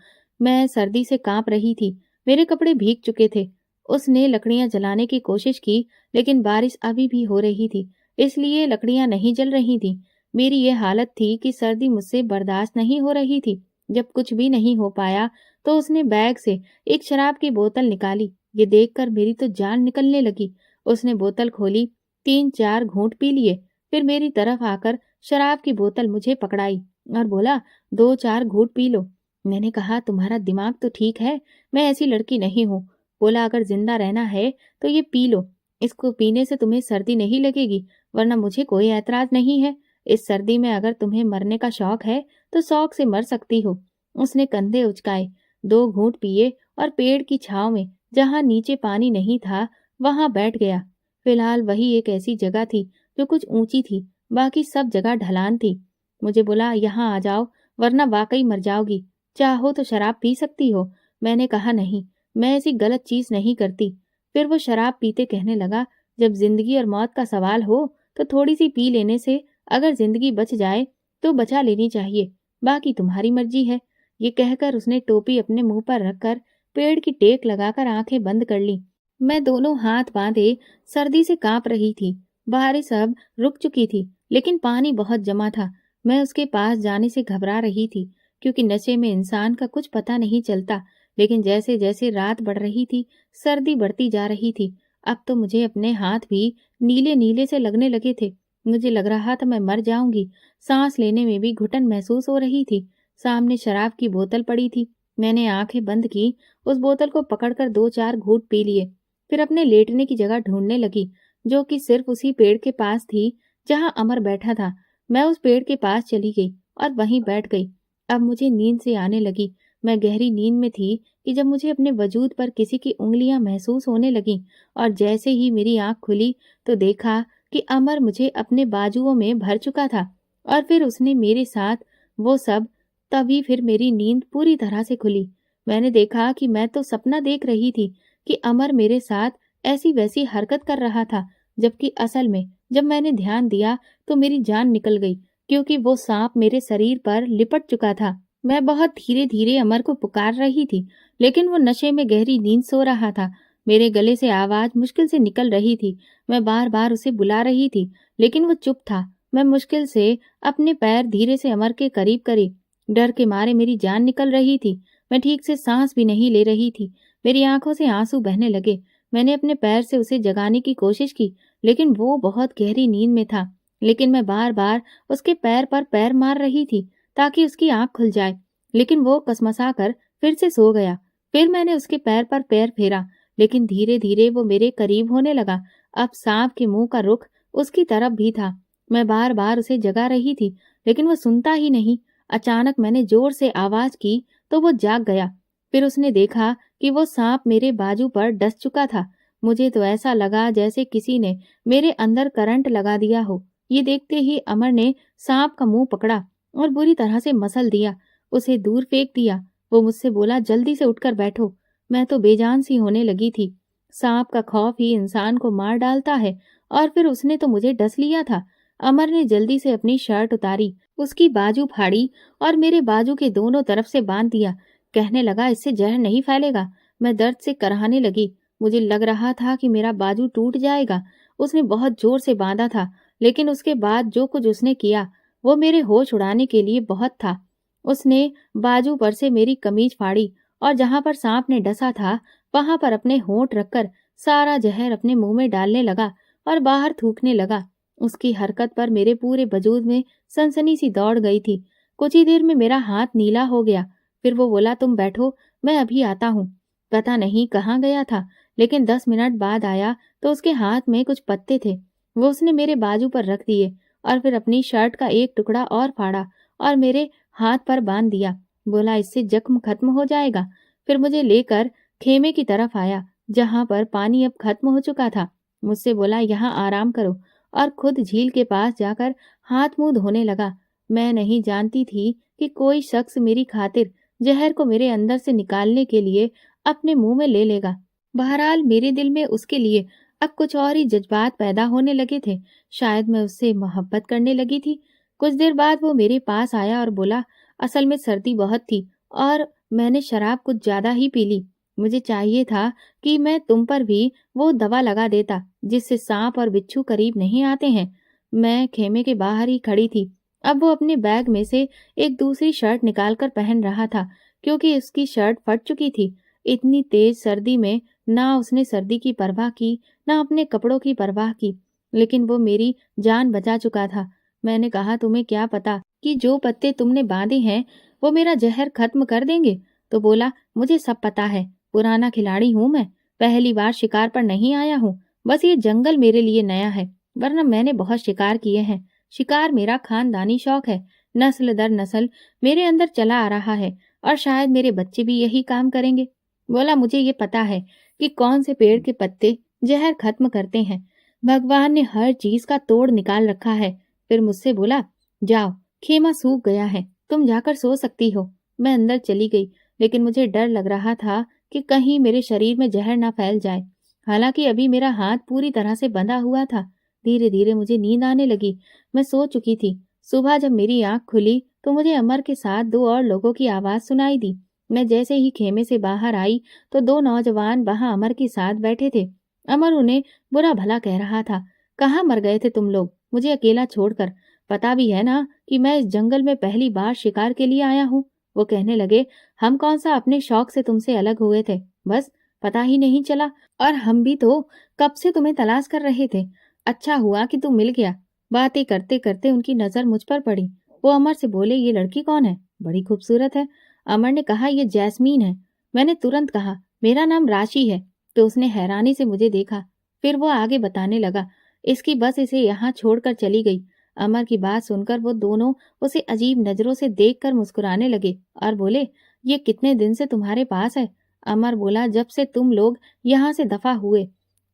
मैं सर्दी से कांप रही थी, मेरे कपड़े भीग चुके थे। उसने लकड़ियां जलाने की कोशिश की, लेकिन बारिश अभी भी हो रही थी, इसलिए लकड़ियां नहीं जल रही थी। मेरी ये हालत थी कि सर्दी मुझसे बर्दाश्त नहीं हो रही थी। जब कुछ भी नहीं हो पाया तो उसने बैग से एक शराब की बोतल निकाली। ये देखकर मेरी तो जान निकलने लगी। उसने बोतल खोली, 3-4 घूंट पी लिए, फिर मेरी तरफ आकर शराब की बोतल मुझे पकड़ाई और बोला, 2-4 घूंट पी लो। मैंने कहा, तुम्हारा दिमाग तो ठीक है, मैं ऐसी लड़की नहीं हूँ। बोला, अगर जिंदा रहना है तो ये पी लो, इसको पीने से तुम्हें सर्दी नहीं लगेगी, वरना मुझे कोई ऐतराज नहीं है। इस सर्दी में अगर तुम्हें मरने का शौक है तो शौक से मर सकती हो। उसने कंधे उचकाए, 2 घूंट पिए और पेड़ की छांव में, जहां नीचे पानी नहीं था, वहां बैठ गया। फिलहाल वही एक ऐसी जगह थी जो कुछ ऊंची थी, बाकी सब जगह ढलान थी। मुझे बोला, यहाँ आ जाओ, वरना वाकई मर जाओगी। चाहो तो शराब पी सकती हो। मैंने कहा, नहीं, मैं ऐसी गलत चीज नहीं करती। फिर वो शराब पीते कहने लगा, जब जिंदगी और मौत का सवाल हो तो थोड़ी सी पी लेने से अगर जिंदगी बच जाए तो बचा लेनी चाहिए, बाकी तुम्हारी मर्जी है। ये कहकर उसने टोपी अपने मुंह पर रखकर पेड़ की टेक लगाकर आंखें बंद कर ली। मैं दोनों हाथ बांधे सर्दी से कांप रही थी। बारिश अब रुक चुकी थी, लेकिन पानी बहुत जमा था। मैं उसके पास जाने से घबरा रही थी, क्योंकि नशे में इंसान का कुछ पता नहीं चलता। लेकिन जैसे जैसे रात बढ़ रही थी, सर्दी बढ़ती जा रही थी। अब तो मुझे अपने हाथ भी नीले नीले से लगने लगे थे। मुझे लग रहा था मैं मर जाऊंगी। सांस लेने में भी घुटन महसूस हो रही थी। सामने शराब की बोतल पड़ी थी। मैंने आंखें बंद की, उस बोतल को पकड़कर 2-4 घूंट पी लिए। फिर अपने लेटने की जगह ढूंढने लगी, जो कि सिर्फ उसी पेड़ के पास थी जहां अमर बैठा था। मैं उस पेड़ के पास चली गई और वहीं बैठ गई। अब मुझे नींद से आने लगी। मैं गहरी नींद में थी कि जब मुझे अपने वजूद पर किसी की उंगलियां महसूस होने लगीं, और जैसे ही मेरी आंख खुली तो देखा कि अमर मुझे अपने बाजुओं में भर चुका था, और फिर उसने मेरे साथ वो सब। तभी फिर मेरी नींद पूरी तरह से खुली। मैंने देखा कि मैं तो सपना देख रही थी कि अमर मेरे साथ ऐसी वैसी हरकत कर रहा था, जबकि असल में जब मैंने ध्यान दिया तो मेरी जान निकल गई, क्योंकि वो सांप मेरे शरीर पर लिपट चुका था। मैं बहुत धीरे धीरे अमर को पुकार रही थी, लेकिन वो नशे में गहरी नींद सो रहा था। मेरे गले से आवाज मुश्किल से निकल रही थी। मैं बार बार उसे बुला रही थी, लेकिन वो चुप था। मैं मुश्किल से अपने पैर धीरे से अमर के करीब करी। डर के मारे मेरी जान निकल रही थी। मैं ठीक से सांस भी नहीं ले रही थी। मेरी आंखों से आंसू बहने लगे। मैंने अपने पैर से उसे जगाने की कोशिश की, लेकिन वो बहुत गहरी नींद में था। लेकिन मैं बार बार उसके पैर पर पैर मार रही थी ताकि उसकी आंख खुल जाए, लेकिन वो कसमसाकर फिर से सो गया। फिर मैंने उसके पैर पर पैर फेरा, लेकिन धीरे धीरे वो मेरे करीब होने लगा। अब सांप के मुंह का रुख उसकी तरफ भी था। मैं बार बार उसे जगा रही थी, लेकिन वो सुनता ही नहीं। अचानक मैंने जोर से आवाज की तो वो जाग गया। फिर उसने देखा कि वो सांप मेरे बाजू पर डस चुका था। मुझे तो ऐसा लगा जैसे किसी ने मेरे अंदर करंट लगा दिया हो। ये देखते ही अमर ने सांप का मुंह पकड़ा और बुरी तरह से मसल दिया, उसे दूर फेंक दिया। वो मुझसे बोला, जल्दी से उठकर बैठो। मैं तो बेजान सी होने लगी थी। सांप का खौफ ही इंसान को मार डालता है, और फिर उसने तो मुझे डस लिया था। अमर ने जल्दी से अपनी शर्ट उतारी, उसकी बाजू फाड़ी और मेरे बाजू के दोनों तरफ से बांध दिया। कहने लगा, इससे जहर नहीं फैलेगा। मैं दर्द से कराहने लगी। मुझे लग रहा था कि मेरा बाजू टूट जाएगा। उसने बहुत जोर से बांधा था, लेकिन उसके बाद जो कुछ उसने किया वो मेरे होश उड़ाने के लिए बहुत था। उसने बाजू पर से मेरी कमीज फाड़ी और जहां पर सांप ने डसा था वहां पर अपने होंठ रखकर सारा जहर अपने मुंह में डालने लगा और बाहर थूकने लगा। उसकी हरकत पर मेरे पूरे वजूद में सनसनी सी दौड़ गई थी। कुछ ही देर में मेरा हाथ नीला हो गया। फिर वो बोला, तुम बैठो, मैं अभी आता हूँ। पता नहीं कहाँ गया था, लेकिन 10 मिनट बाद आया तो उसके हाथ में कुछ पत्ते थे। वो उसने मेरे बाजू पर रख दिए और फिर अपनी शर्ट का एक टुकड़ा और फाड़ा और मेरे हाथ पर बांध दिया। बोला, इससे जख्म खत्म हो जाएगा। फिर मुझे लेकर खेमे की तरफ आया, जहां पर पानी अब खत्म हो चुका था। मुझसे बोला, यहाँ आराम करो, और खुद झील के पास जाकर हाथ मुंह धोने लगा। मैं नहीं जानती थी कि कोई शख्स मेरी खातिर जहर को मेरे अंदर से निकालने के लिए अपने मुंह में ले लेगा। बहरहाल मेरे दिल में उसके लिए अब कुछ और ही जज्बात पैदा होने लगे थे। शायद मैं उससे मोहब्बत करने लगी थी। कुछ देर बाद वो मेरे पास आया और बोला, असल में सर्दी बहुत थी और मैंने शराब कुछ ज्यादा ही पी ली। मुझे चाहिए था कि मैं तुम पर भी वो दवा लगा देता जिससे सांप और बिच्छू करीब नहीं आते हैं। मैं खेमे के बाहर ही खड़ी थी। अब वो अपने बैग में से एक दूसरी शर्ट निकालकर पहन रहा था, क्योंकि उसकी शर्ट फट चुकी थी। इतनी तेज सर्दी में ना उसने सर्दी की परवाह की, ना अपने कपड़ों की परवाह की। लेकिन वो मेरी जान बचा चुका था। मैंने कहा, तुम्हें क्या पता कि जो पत्ते तुमने बांधे हैं वो मेरा जहर खत्म कर देंगे? तो बोला, मुझे सब पता है, पुराना खिलाड़ी हूँ मैं, पहली बार शिकार पर नहीं आया हूँ, बस ये जंगल मेरे लिए नया है, वरना मैंने बहुत शिकार किए हैं। शिकार मेरा खानदानी शौक है, नस्ल दर नस्ल मेरे अंदर चला आ रहा है, और शायद मेरे बच्चे भी यही काम करेंगे। बोला, मुझे ये पता है कि कौन से पेड़ के पत्ते जहर खत्म करते हैं। भगवान ने हर चीज का तोड़ निकाल रखा है। फिर मुझसे बोला, जाओ, खेमा सूख गया है, तुम जाकर सो सकती हो। मैं अंदर चली गई, लेकिन मुझे डर लग रहा था कि कहीं मेरे शरीर में जहर ना फैल जाए। हालांकि अभी मेरा हाथ पूरी तरह से बंधा हुआ था। धीरे धीरे मुझे नींद आने लगी। मैं सो चुकी थी। सुबह जब मेरी आंख खुली तो मुझे अमर के साथ दो और लोगों की आवाज सुनाई दी। मैं जैसे ही खेमे से बाहर आई तो दो नौजवान वहां अमर के साथ बैठे थे। अमर उन्हें बुरा भला कह रहा था। कहाँ मर गए थे तुम लोग, मुझे अकेला छोड़कर? पता भी है ना कि मैं इस जंगल में पहली बार शिकार के लिए आया हूँ। वो कहने लगे, हम कौन सा अपने शौक से तुमसे अलग हुए थे, बस पता ही नहीं चला, और हम भी तो कब से तुम्हें तलाश कर रहे थे। अच्छा हुआ कि तुम मिल गया। बातें करते करते उनकी नजर मुझ पर पड़ी। वो अमर से बोले, ये लड़की कौन है? बड़ी खूबसूरत है। अमर ने कहा, ये जैस्मीन है। मैंने तुरंत कहा, मेरा नाम राशि है। तो उसने हैरानी से मुझे देखा। फिर वो आगे बताने लगा, इसकी बस इसे यहाँ छोड़कर चली गई। अमर की बात सुनकर वो दोनों उसे अजीब नजरों से देखकर मुस्कुराने लगे और बोले, ये कितने दिन से तुम्हारे पास है? अमर बोला, जब से तुम लोग यहाँ से दफा हुए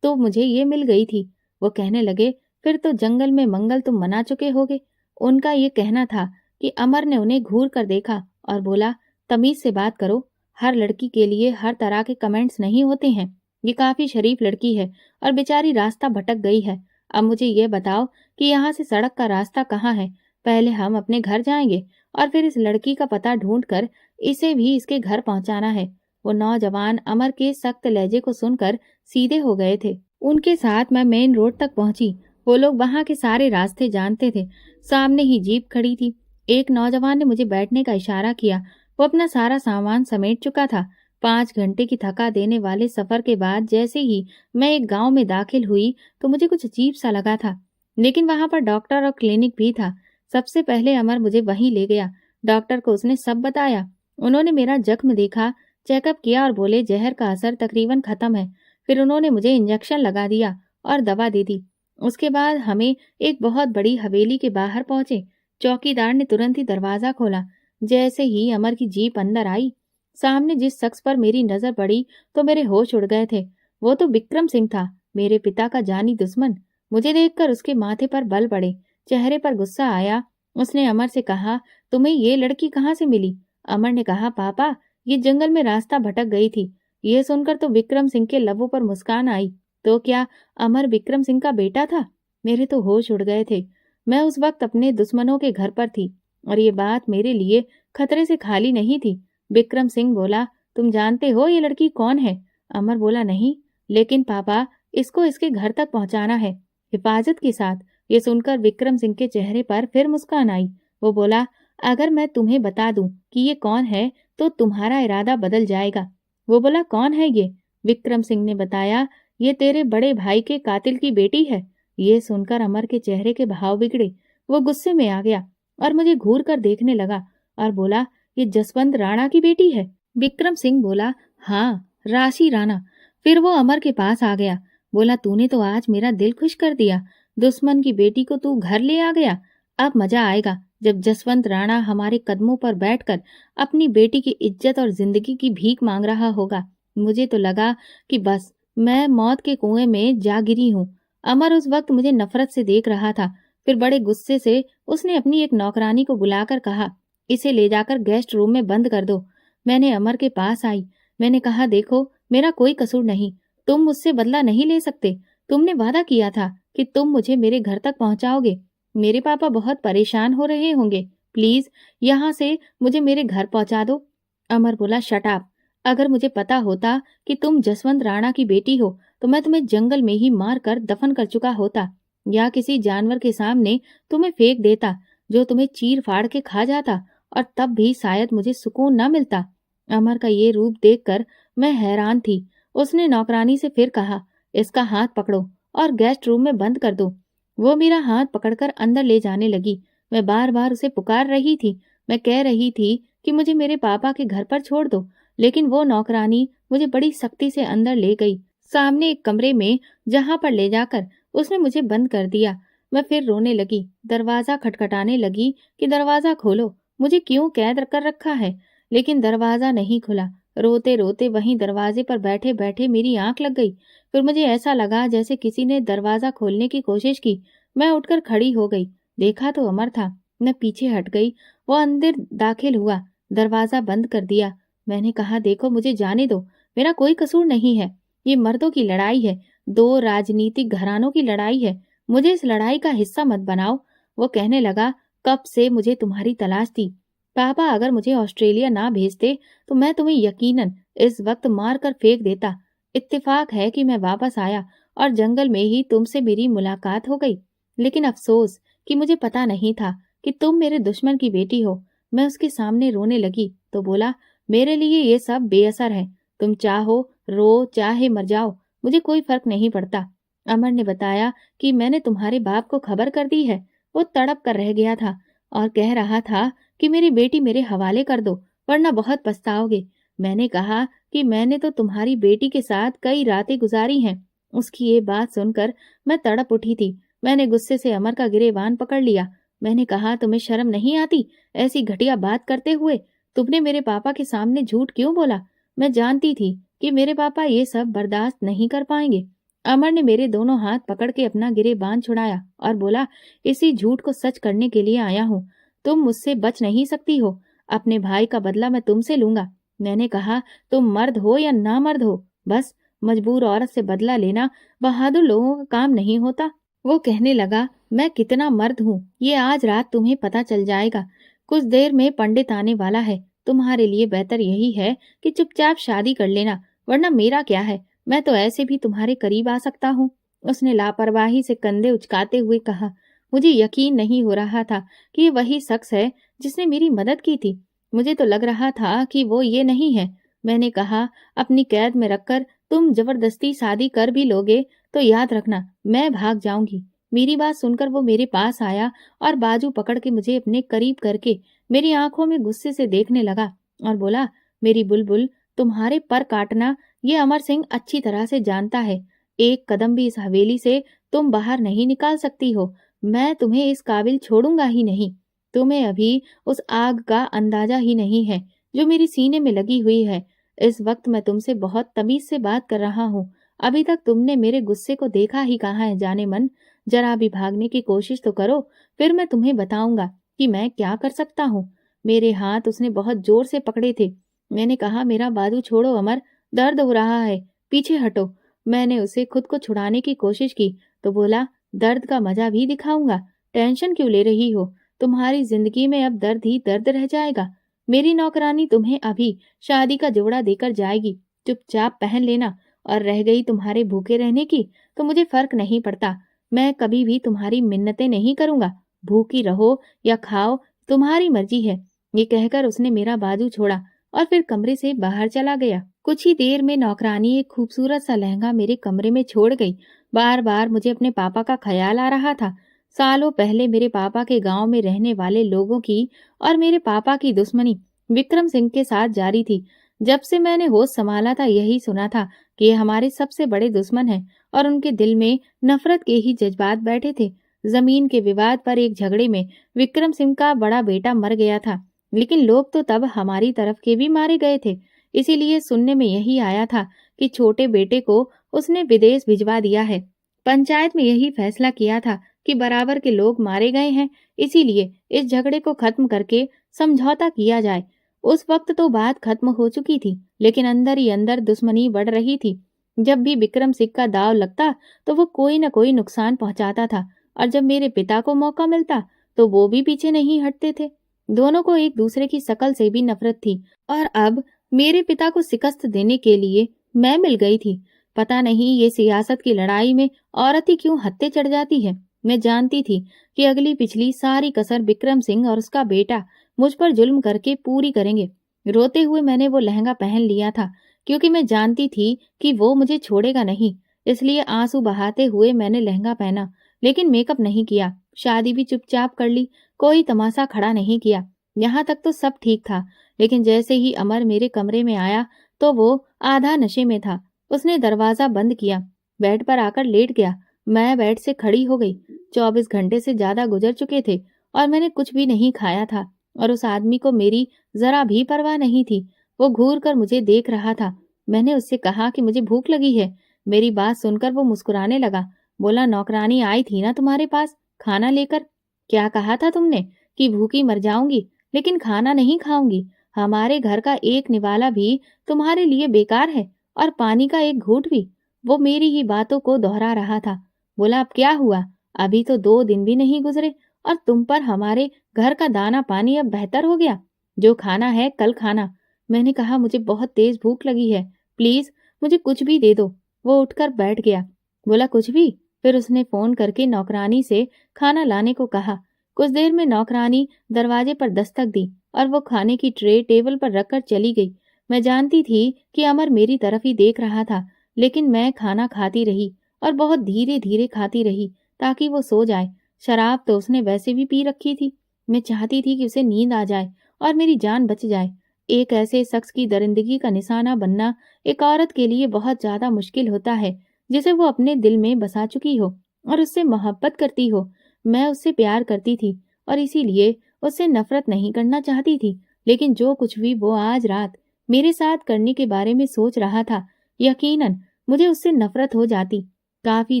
तो मुझे ये मिल गई थी। वो कहने लगे, फिर तो जंगल में मंगल तुम मना चुके होगे। उनका ये कहना था कि अमर ने उन्हें घूर कर देखा और बोला, तमीज से बात करो, हर लड़की के लिए हर तरह के कमेंट्स नहीं होते हैं। ये काफी शरीफ लड़की है और बेचारी रास्ता भटक गई है। अब मुझे ये बताओ कि यहाँ से सड़क का रास्ता कहाँ है? पहले हम अपने घर जाएंगे और फिर इस लड़की का पता ढूंढकर इसे भी इसके घर पहुंचाना है। वो नौजवान अमर के सख्त लहजे को सुनकर सीधे हो गए थे। उनके साथ मैं मेन रोड तक पहुंची। वो लोग वहां के सारे रास्ते जानते थे। सामने ही जीप खड़ी थी। एक नौजवान ने मुझे बैठने का इशारा किया। वो अपना सारा सामान समेट चुका था। 5 घंटे की थका देने वाले सफर के बाद जैसे ही मैं एक गांव में दाखिल हुई तो मुझे कुछ अजीब सा लगा था, लेकिन वहां पर डॉक्टर और क्लिनिक भी था। सबसे पहले अमर मुझे वहीं ले गया। डॉक्टर को उसने सब बताया। उन्होंने मेरा जख्म देखा, चेकअप किया और बोले, जहर का असर तकरीबन खत्म है। फिर उन्होंने मुझे इंजेक्शन लगा दिया और दवा दे दी। उसके बाद हमें एक बहुत बड़ी हवेली के बाहर पहुंचे। चौकीदार ने तुरंत ही दरवाजा खोला। जैसे ही अमर की जीप अंदर आई, सामने जिस शख्स पर मेरी नजर पड़ी तो मेरे होश उड़ गए थे। वो तो विक्रम सिंह था, मेरे पिता का जानी दुश्मन। मुझे देखकर उसके माथे पर बल पड़े, चेहरे पर गुस्सा आया। उसने अमर से कहा, तुम्हें ये लड़की कहाँ से मिली? अमर ने कहा, पापा, ये जंगल में रास्ता भटक गई थी। ये सुनकर तो विक्रम सिंह के लबों पर मुस्कान आई। तो क्या अमर विक्रम सिंह का बेटा था? मेरे तो होश उड़ गए थे। मैं उस वक्त अपने दुश्मनों के घर पर थी और ये बात मेरे लिए खतरे से खाली नहीं थी। विक्रम सिंह बोला, तुम जानते हो ये लड़की कौन है? अमर बोला, नहीं, लेकिन पापा, इसको इसके घर तक पहुंचाना है, हिफाजत के साथ। ये सुनकर विक्रम सिंह के चेहरे पर फिर मुस्कान आई। वो बोला, अगर मैं तुम्हें बता दूं कि ये कौन है तो तुम्हारा इरादा बदल जाएगा। वो बोला, कौन है ये? विक्रम सिंह ने बताया, ये तेरे बड़े भाई के कातिल की बेटी है। ये सुनकर अमर के चेहरे के भाव बिगड़े। वो गुस्से में आ गया और मुझे घूर कर देखने लगा और बोला, ये जसवंत राणा की बेटी है? विक्रम सिंह बोला, हाँ, राशि राणा। फिर वो अमर के पास आ गया। बोला, तूने तो आज मेरा दिल खुश कर दिया। दुश्मन की बेटी को तू घर ले आ गया। अब मजा आएगा जब जसवंत राणा हमारे कदमों पर बैठकर अपनी बेटी की इज्जत और जिंदगी की भीख मांग रहा होगा। मुझे तो लगा कि बस मैं मौत के कुएं में जा गिरी हूँ। अमर उस वक्त मुझे नफरत से देख रहा था। फिर बड़े गुस्से से उसने अपनी एक नौकरानी को बुलाकर कहा, इसे ले जाकर गेस्ट रूम में बंद कर दो। मैंने अमर के पास आई। मैंने कहा, देखो, मेरा कोई कसूर नहीं, तुम मुझसे बदला नहीं ले सकते। तुमने वादा किया था कि तुम मुझे मेरे घर तक पहुंचाओगे। मेरे पापा बहुत परेशान हो रहे होंगे, प्लीज यहाँ से मुझे मेरे घर पहुंचा दो। अमर बोला, शट अप। अगर मुझे पता होता कि तुम जसवंत राणा की बेटी हो तो मैं तुम्हें जंगल में ही मार कर दफन कर चुका होता, या किसी जानवर के सामने तुम्हें फेंक देता जो तुम्हें चीर फाड़ के खा जाता, और तब भी शायद मुझे सुकून न मिलता। अमर का ये रूप देखकर मैं हैरान थी। उसने नौकरानी से फिर कहा, इसका हाथ पकड़ो और गेस्ट रूम में बंद कर दो। वो मेरा हाथ पकड़कर अंदर ले जाने लगी। मैं बार बार उसे पुकार रही थी। मैं कह रही थी कि मुझे मेरे पापा के घर पर छोड़ दो, लेकिन वो नौकरानी मुझे बड़ी सख्ती से अंदर ले गई, सामने एक कमरे में, जहां पर ले जाकर उसने मुझे बंद कर दिया। मैं फिर रोने लगी, दरवाजा खटखटाने लगी कि दरवाजा खोलो, मुझे क्यों कैद कर रखा है। लेकिन दरवाजा नहीं खुला। रोते रोते वहीं दरवाजे पर बैठे बैठे मेरी आंख लग गई। फिर मुझे ऐसा लगा जैसे किसी ने दरवाजा खोलने की कोशिश की। मैं उठकर खड़ी हो गई। देखा तो अमर था। मैं पीछे हट गई। वो अंदर दाखिल हुआ, दरवाजा बंद कर दिया। मैंने कहा, देखो मुझे जाने दो, मेरा कोई कसूर नहीं है। ये मर्दों की लड़ाई है, दो राजनीतिक घरानों की लड़ाई है। मुझे इस लड़ाई का हिस्सा मत बनाओ। वो कहने लगा, कब से मुझे तुम्हारी तलाश थी। पापा अगर मुझे ऑस्ट्रेलिया ना भेजते तो मैं तुम्हें यकीनन इस वक्त मार कर फेंक देता। इत्तेफाक है कि मैं वापस आया और जंगल में ही तुमसे मेरी मुलाकात हो गई। लेकिन अफसोस कि मुझे पता नहीं था कि तुम मेरे दुश्मन की बेटी हो। मैं उसके सामने रोने लगी तो बोला, मेरे लिए ये सब बेअसर है। तुम चाहो रो, चाहे मर जाओ, मुझे कोई फर्क नहीं पड़ता। अमर ने बताया कि मैंने तुम्हारे बाप को खबर कर दी है। वो तड़प कर रह गया था और कह रहा था कि मेरी बेटी मेरे हवाले कर दो, वरना बहुत पछताओगे। मैंने कहा कि मैंने तो तुम्हारी बेटी के साथ कई रातें गुजारी हैं। उसकी ये बात सुनकर मैं तड़प उठी थी। मैंने गुस्से से अमर का गिरेबान पकड़ लिया। मैंने कहा, तुम्हें शर्म नहीं आती ऐसी घटिया बात करते हुए? तुमने मेरे पापा के सामने झूठ क्यों बोला? मैं जानती थी कि मेरे पापा ये सब बर्दाश्त नहीं कर पाएंगे। अमर ने मेरे दोनों हाथ पकड़ के अपना गिरेबान छुड़ाया और बोला, इसी झूठ को सच करने के लिए आया हूँ। तुम मुझसे बच नहीं सकती हो। अपने भाई का बदला मैं तुमसे लूंगा। मैंने कहा, तुम मर्द हो या ना मर्द हो, बस मजबूर औरत से बदला लेना बहादुर लोगों का काम नहीं होता। वो कहने लगा, मैं कितना मर्द हूँ ये आज रात तुम्हें पता चल जाएगा। कुछ देर में पंडित आने वाला है। तुम्हारे लिए बेहतर यही है कि चुपचाप शादी कर लेना, वरना मेरा क्या है, मैं तो ऐसे भी तुम्हारे करीब आ सकता हूँ। उसने लापरवाही से कंधे उचकाते हुए कहा। मुझे यकीन नहीं हो रहा था कि ये वही शख्स है जिसने मेरी मदद की थी। मुझे तो लग रहा था कि वो ये नहीं है। मैंने कहा, अपनी कैद में रखकर तुम जबरदस्ती शादी कर भी लोगे तो याद रखना मैं भाग जाऊंगी। मेरी बात सुनकर वो मेरे पास आया और बाजू पकड़ के मुझे अपने करीब करके मेरी आंखों में गुस्से से देखने लगा और बोला, मेरी बुलबुल, तुम्हारे पर काटना ये अमर सिंह अच्छी तरह से जानता है। एक कदम भी इस हवेली से तुम बाहर नहीं निकाल सकती हो। मैं तुम्हें इस काबिल छोड़ूंगा ही नहीं। तुम्हें अभी उस आग का अंदाजा ही नहीं है जो मेरी सीने में लगी हुई है। इस वक्त मैं तुमसे बहुत तमीज से बात कर रहा हूँ। अभी तक तुमने मेरे गुस्से को देखा ही कहाँ है जाने मन। जरा भी भागने की कोशिश तो करो, फिर मैं तुम्हें बताऊंगा कि मैं क्या कर सकता हूँ। मेरे हाथ उसने बहुत जोर से पकड़े थे। मैंने कहा, मेरा बाजू छोड़ो अमर, दर्द हो रहा है, पीछे हटो। मैंने उसे खुद को छुड़ाने की कोशिश की तो बोला, दर्द का मजा भी दिखाऊंगा। टेंशन क्यों ले रही हो? तुम्हारी जिंदगी में अब दर्द ही दर्द रह जाएगा। मेरी नौकरानी तुम्हें अभी शादी का जोड़ा देकर जाएगी। चुपचाप पहन लेना। और रह गई तुम्हारे भूखे रहने की, तो मुझे फर्क नहीं पड़ता। मैं कभी भी तुम्हारी मिन्नतें नहीं करूंगा। भूखी रहो या खाओ, तुम्हारी मर्जी है। ये कहकर उसने मेरा बाजू छोड़ा और फिर कमरे से बाहर चला गया। कुछ ही देर में नौकरानी एक खूबसूरत सा लहंगा मेरे कमरे में छोड़ गई। बार बार मुझे अपने पापा का ख्याल आ रहा था। सालों पहले मेरे पापा के गांव में रहने वाले लोगों की और मेरे पापा की दुश्मनी विक्रम सिंह के साथ जारी थी। जब से मैंने होश संभाला था यही सुना था कि ये हमारे सबसे बड़े दुश्मन हैं और उनके दिल में नफरत के ही जज्बात बैठे थे। जमीन के विवाद पर एक झगड़े में विक्रम सिंह का बड़ा बेटा मर गया था, लेकिन लोग तो तब हमारी तरफ के भी मारे गए थे। इसीलिए सुनने में यही आया था कि छोटे बेटे को उसने विदेश भिजवा दिया है। पंचायत में यही फैसला किया था कि बराबर के लोग मारे गए हैं, इसीलिए इस झगड़े को खत्म करके समझौता किया जाए। उस वक्त तो बात खत्म हो चुकी थी, लेकिन अंदर ही अंदर दुश्मनी बढ़ रही थी। जब भी विक्रम सिंह का दाव लगता तो वो कोई न कोई नुकसान पहुंचाता था, और जब मेरे पिता को मौका मिलता तो वो भी पीछे नहीं हटते थे। दोनों को एक दूसरे की शकल से भी नफरत थी, और अब मेरे पिता को शिकस्त देने के लिए मैं मिल गई थी। पता नहीं ये सियासत की लड़ाई में औरत ही क्यों हत्थे चढ़ जाती है। मैं जानती थी कि अगली पिछली सारी कसर विक्रम सिंह और उसका बेटा मुझ पर जुल्म करके पूरी करेंगे। रोते हुए मैंने वो लहंगा पहन लिया था, क्योंकि मैं जानती थी कि वो मुझे छोड़ेगा नहीं। इसलिए आंसू बहाते हुए मैंने लहंगा पहना। लेकिन मेकअप नहीं किया, शादी भी चुपचाप कर ली, कोई तमाशा खड़ा नहीं किया। यहाँ तक तो सब ठीक था, लेकिन जैसे ही अमर मेरे कमरे में आया तो वो आधा नशे में था। उसने दरवाजा बंद किया, बेड पर आकर लेट गया। मैं बेड से खड़ी हो गई। 24 घंटे से ज्यादा गुजर चुके थे और मैंने कुछ भी नहीं खाया था, और उस आदमी को मेरी जरा भी परवाह नहीं थी। वो घूर कर मुझे देख रहा था। मैंने उससे कहा कि मुझे भूख लगी है। मेरी बात सुनकर वो मुस्कुराने लगा। बोला, नौकरानी आई थी ना तुम्हारे पास खाना लेकर? क्या कहा था तुमने? कि भूखी मर जाऊंगी लेकिन खाना नहीं खाऊंगी। हमारे घर का एक निवाला भी तुम्हारे लिए बेकार है, और पानी का एक घूंट भी। वो मेरी ही बातों को दोहरा रहा था। बोला, अब क्या हुआ? अभी तो 2 दिन भी नहीं गुजरे और तुम पर हमारे घर का दाना पानी अब बेहतर हो गया। जो खाना है कल खाना। मैंने कहा, मुझे बहुत तेज भूख लगी है, प्लीज मुझे कुछ भी दे दो। वो उठकर बैठ गया। बोला, कुछ भी? फिर उसने फोन करके नौकरानी से खाना लाने को कहा। कुछ देर में नौकरानी दरवाजे पर दस्तक दी और वो खाने की ट्रे टेबल पर रखकर चली गई। मैं जानती थी कि अमर मेरी तरफ ही देख रहा था, लेकिन मैं खाना खाती रही और बहुत धीरे धीरे खाती रही ताकि वो सो जाए। शराब तो उसने वैसे भी पी रखी थी। मैं चाहती थी कि उसे नींद आ जाए और मेरी जान बच जाए। एक ऐसे शख्स की दरिंदगी का निशाना बनना एक औरत के लिए बहुत ज्यादा मुश्किल होता है, जिसे वो अपने दिल में बसा चुकी हो और उससे मोहब्बत करती हो। मैं उससे प्यार करती थी और इसीलिए उससे नफरत नहीं करना चाहती थी। लेकिन जो कुछ भी वो आज रात मेरे साथ करने के बारे में सोच रहा था, यकीनन मुझे उससे नफरत हो जाती। काफी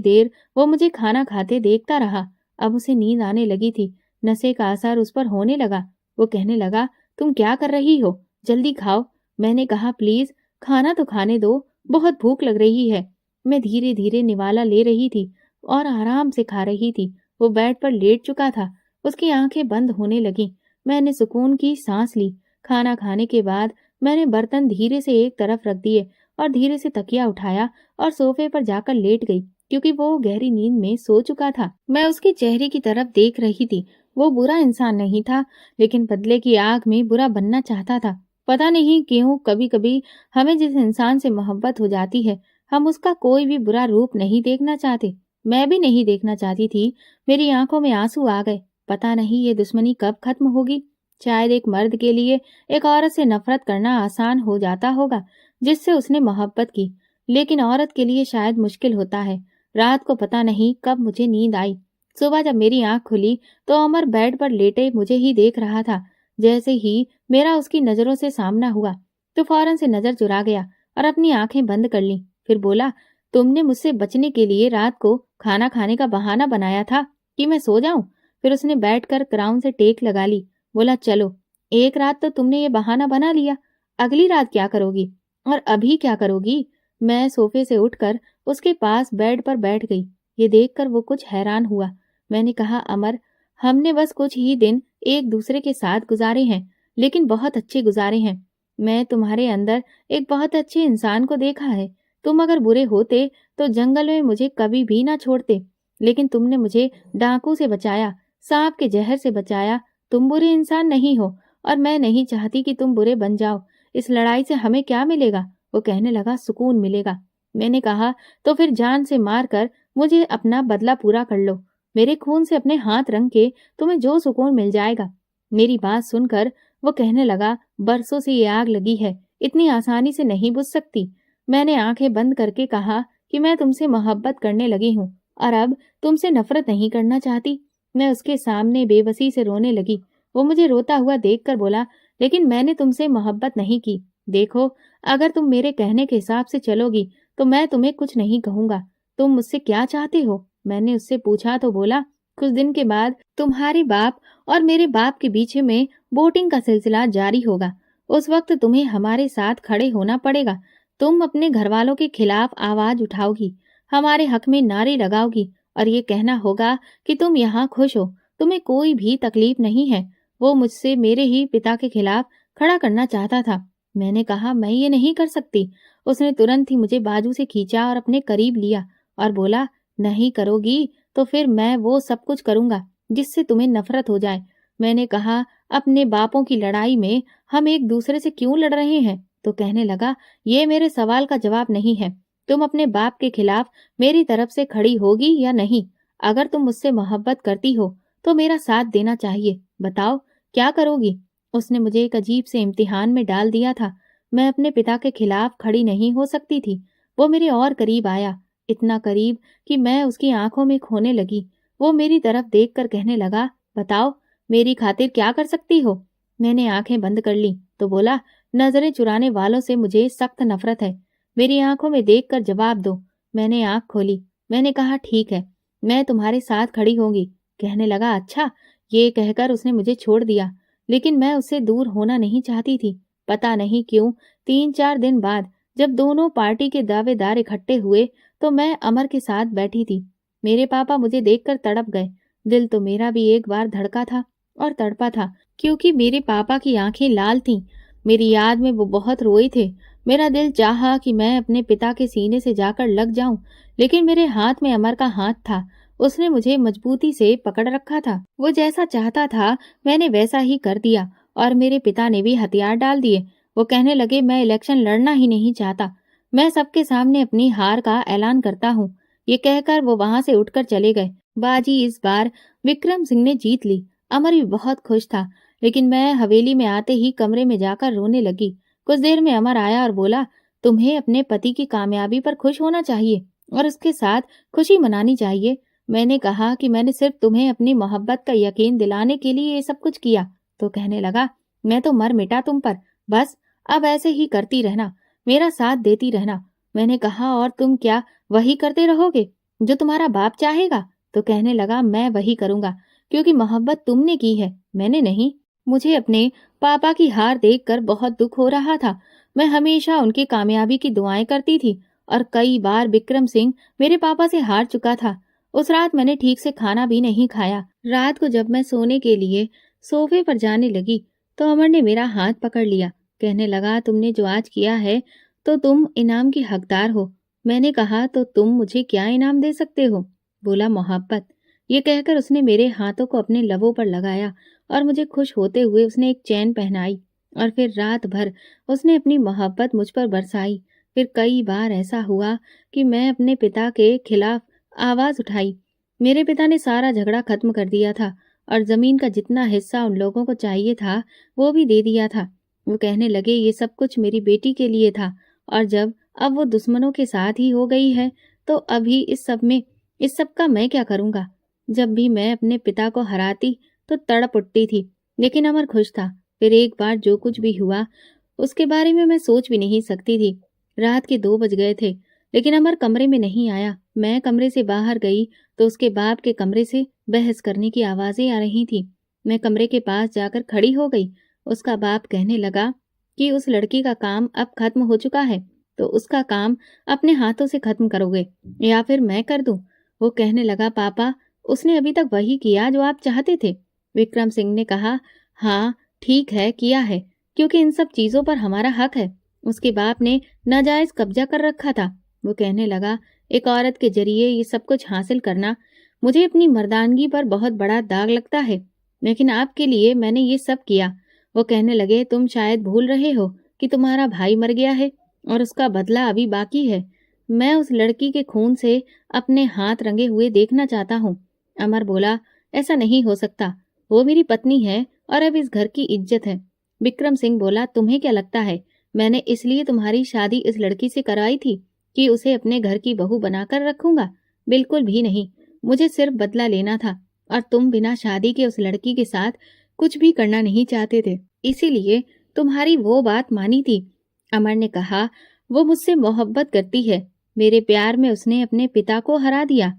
देर वो मुझे खाना खाते देखता रहा। अब उसे नींद आने लगी थी। नशे का असर उस पर होने लगा। वो कहने लगा, तुम क्या कर रही हो? जल्दी खाओ। मैंने कहा, प्लीज खाना तो खाने दो, बहुत भूख लग रही है। मैं धीरे धीरे निवाला ले रही थी और आराम से खा रही थी। वो बेड पर लेट चुका था। उसकी आंखें बंद होने लगीं। मैंने सुकून की सांस ली। खाना खाने के बाद मैंने बर्तन धीरे से एक तरफ रख दिए और धीरे से तकिया उठाया और सोफे पर जाकर लेट गई, क्योंकि वो गहरी नींद में सो चुका था। मैं उसके चेहरे की तरफ देख रही थी। वो बुरा इंसान नहीं था, लेकिन बदले की आग में बुरा बनना चाहता था। पता नहीं क्यों कभी कभी हमें जिस इंसान से मोहब्बत हो जाती है, हम उसका कोई भी बुरा रूप नहीं देखना चाहते। मैं भी नहीं देखना चाहती थी। मेरी आंखों में आंसू आ गए। पता नहीं ये दुश्मनी कब खत्म होगी। शायद एक मर्द के लिए एक औरत से नफरत करना आसान हो जाता होगा जिससे उसने मोहब्बत की, लेकिन औरत के लिए शायद मुश्किल होता है। रात को पता नहीं कब मुझे नींद आई। सुबह जब मेरी आंख खुली तो अमर बेड पर लेटे मुझे ही देख रहा था। जैसे ही मेरा उसकी नजरों से सामना हुआ तो फौरन से नजर चुरा गया और अपनी आंखें बंद कर ली। फिर बोला, तुमने मुझसे बचने के लिए रात को खाना खाने का बहाना बनाया था कि मैं सो जाऊं। फिर उसने बैठकर क्राउन से टेक लगा ली। बोला, चलो, एक रात तो तुमने ये बहाना बना लिया, अगली रात क्या करोगी और अभी क्या करोगी? मैं सोफे से उठकर उसके पास बेड पर बैठ गई। ये देखकर वो कुछ हैरान हुआ। मैंने कहा, अमर, हमने बस कुछ ही दिन एक दूसरे के साथ गुजारे हैं, लेकिन बहुत अच्छे गुजारे हैं। मैं तुम्हारे अंदर एक बहुत अच्छे इंसान को देखा है। तुम अगर बुरे होते तो जंगल में मुझे कभी भी ना छोड़ते, लेकिन तुमने मुझे डाकू से बचाया, सांप के जहर से बचाया। तुम बुरे इंसान नहीं हो और मैं नहीं चाहती कि तुम बुरे बन जाओ। इस लड़ाई से हमें क्या मिलेगा? वो कहने लगा, सुकून मिलेगा। मैंने कहा, तो फिर जान से मार कर मुझे अपना बदला पूरा कर लो। मेरे खून से अपने हाथ रंग के तुम्हें जो सुकून मिल जाएगा। मेरी बात सुनकर वो कहने लगा, बरसों से ये आग लगी है, इतनी आसानी से नहीं बुझ सकती। मैंने आंखें बंद करके कहा कि मैं तुमसे मोहब्बत करने लगी हूँ और अब तुमसे नफरत नहीं करना चाहती। मैं उसके सामने बेबसी से रोने लगी। वो मुझे रोता हुआ देखकर बोला, लेकिन मैंने तुमसे मोहब्बत नहीं की। देखो, अगर तुम मेरे कहने के हिसाब से चलोगी तो मैं तुम्हें कुछ नहीं कहूंगा। तुम मुझसे क्या चाहते हो? मैंने उससे पूछा तो बोला, कुछ दिन के बाद तुम्हारे बाप और मेरे बाप के बीच में वोटिंग का सिलसिला जारी होगा। उस वक्त तुम्हें हमारे साथ खड़े होना पड़ेगा। तुम अपने घर वालों के खिलाफ आवाज उठाओगी, हमारे हक में नारे लगाओगी और ये कहना होगा कि तुम यहाँ खुश हो, तुम्हें कोई भी तकलीफ नहीं है। वो मुझसे मेरे ही पिता के खिलाफ खड़ा करना चाहता था। मैंने कहा, मैं ये नहीं कर सकती। उसने तुरंत ही मुझे बाजू से खींचा और अपने करीब लिया और बोला, नहीं करोगी तो फिर मैं वो सब कुछ करूंगा जिससे तुम्हें नफरत हो जाए। मैंने कहा, अपने बापों की लड़ाई में हम एक दूसरे से क्यों लड़ रहे हैं? तो कहने लगा, ये मेरे सवाल का जवाब नहीं है। तुम अपने बाप के खिलाफ मेरी तरफ से खड़ी होगी या नहीं? अगर तुम मुझसे मोहब्बत करती हो तो मेरा साथ देना चाहिए, बताओ क्या करोगी? उसने मुझे एक अजीब से इम्तिहान में डाल दिया था। मैं अपने पिता के खिलाफ खड़ी नहीं हो सकती थी। वो मेरे और करीब आया, इतना करीब कि मैं उसकी आंखों में खोने लगी। वो मेरी तरफ देखकर कहने लगा, बताओ मेरी खातिर क्या कर सकती हो? मैंने आंखें बंद कर ली तो बोला, नजरें चुराने वालों से मुझे सख्त नफरत है। मेरी आंखों में देखकर जवाब दो। मैंने आंख खोली। मैंने कहा, ठीक है, मैं तुम्हारे साथ खड़ी होंगी। कहने लगा, अच्छा। ये कहकर उसने मुझे छोड़ दिया, लेकिन मैं उससे दूर होना नहीं चाहती थी। पता नहीं क्यों 3-4 दिन बाद जब दोनों पार्टी के दावेदार इकट्ठे हुए तो मैं अमर के साथ बैठी थी। मेरे पापा मुझे देखकर तड़प गए। दिल तो मेरा भी एक बार धड़का था और तड़पा था, क्योंकि मेरे पापा की आंखें लाल थीं। मेरी याद में वो बहुत रोए थे। मेरा दिल चाहा कि मैं अपने पिता के सीने से जाकर लग जाऊं, लेकिन मेरे हाथ में अमर का हाथ था। उसने मुझे मजबूती से पकड़ रखा था। वो जैसा चाहता था मैंने वैसा ही कर दिया और मेरे पिता ने भी हथियार डाल दिए। वो कहने लगे, मैं इलेक्शन लड़ना ही नहीं चाहता, मैं सबके सामने अपनी हार का ऐलान करता हूँ। ये कहकर वो वहां से उठकर चले गए। बाजी इस बार विक्रम सिंह ने जीत ली। अमर भी बहुत खुश था, लेकिन मैं हवेली में आते ही कमरे में जाकर रोने लगी। कुछ देर में अमर आया और बोला, तुम्हें अपने पति की कामयाबी पर खुश होना चाहिए और उसके साथ खुशी मनानी चाहिए। मैंने कहा कि मैंने सिर्फ तुम्हें अपनी मोहब्बत का यकीन दिलाने के लिए ये सब कुछ किया। तो कहने लगा, मैं तो मर मिटा तुम पर, बस अब ऐसे ही करती रहना, मेरा साथ देती रहना। मैंने कहा, और तुम क्या वही करते रहोगे जो तुम्हारा बाप चाहेगा? तो कहने लगा, मैं वही करूंगा, क्योंकि मोहब्बत तुमने की है, मैंने नहीं। मुझे अपने पापा की हार देखकर बहुत दुख हो रहा था। मैं हमेशा उनकी कामयाबी की दुआएं करती थी और कई बार विक्रम सिंह मेरे पापा से हार चुका था। उस रात मैंने ठीक से खाना भी नहीं खाया। रात को जब मैं सोने के लिए सोफे पर जाने लगी तो अमर ने मेरा हाथ पकड़ लिया। कहने लगा, तुमने जो आज किया है तो तुम इनाम की हकदार हो। मैंने कहा, तो तुम मुझे क्या इनाम दे सकते हो? बोला, मोहब्बत। ये कहकर उसने मेरे हाथों को अपने लबों पर लगाया और मुझे खुश होते हुए उसने एक चैन पहनाई और फिर रात भर उसने अपनी मोहब्बत मुझ पर बरसाई। फिर कई बार ऐसा हुआ कि मैं अपने पिता के खिलाफ आवाज उठाई। मेरे पिता ने सारा झगड़ा खत्म कर दिया था और जमीन का जितना हिस्सा उन लोगों को चाहिए था वो भी दे दिया था। वो कहने लगे, ये सब कुछ मेरी बेटी के लिए था, और जब अब वो दुश्मनों के साथ ही हो गई है तो अभी इस सब का मैं क्या करूंगा? जब भी मैं अपने पिता को हराती तो तड़प उठती थी, लेकिन अमर खुश था। फिर एक बार जो कुछ भी हुआ उसके बारे में मैं सोच भी नहीं सकती थी। रात के 2 बज गए थे, लेकिन अमर कमरे में नहीं आया। मैं कमरे से बाहर गई तो उसके बाप के कमरे से बहस करने की आवाजें आ रही थी। मैं कमरे के पास जाकर खड़ी हो गई। उसका बाप कहने लगा कि उस लड़की का काम अब खत्म हो चुका है, तो उसका काम अपने हाथों से खत्म करोगे या फिर मैं कर दूं? वो कहने लगा, पापा, उसने अभी तक वही किया जो आप चाहते थे। विक्रम सिंह ने कहा, हाँ ठीक है, किया है, क्योंकि इन सब चीजों पर हमारा हक है। उसके बाप ने नाजायज कब्जा कर रखा था। वो कहने लगा, एक औरत के जरिए ये सब कुछ हासिल करना मुझे अपनी मर्दानगी पर बहुत बड़ा दाग लगता है, लेकिन आपके लिए मैंने ये सब किया। वो कहने लगे, तुम शायद भूल रहे हो कि तुम्हारा भाई मर गया है और उसका बदला अभी बाकी है। मैं उस लड़की के खून से अपने हाथ रंगे हुए देखना चाहता हूँ। अमर बोला, ऐसा नहीं हो सकता, वो मेरी पत्नी है और अब इस घर की इज्जत है। विक्रम सिंह बोला, तुम्हें क्या लगता है मैंने इसलिए तुम्हारी शादी इस लड़की से कराई थी कि उसे अपने घर की बहू बनाकर रखूंगा? बिल्कुल भी नहीं। मुझे सिर्फ बदला लेना था और तुम बिना शादी के उस लड़की के साथ कुछ भी करना नहीं चाहते थे, इसीलिए तुम्हारी वो बात मानी थी। अमर ने कहा, वो मुझसे मोहब्बत करती है, मेरे प्यार में उसने अपने पिता को हरा दिया।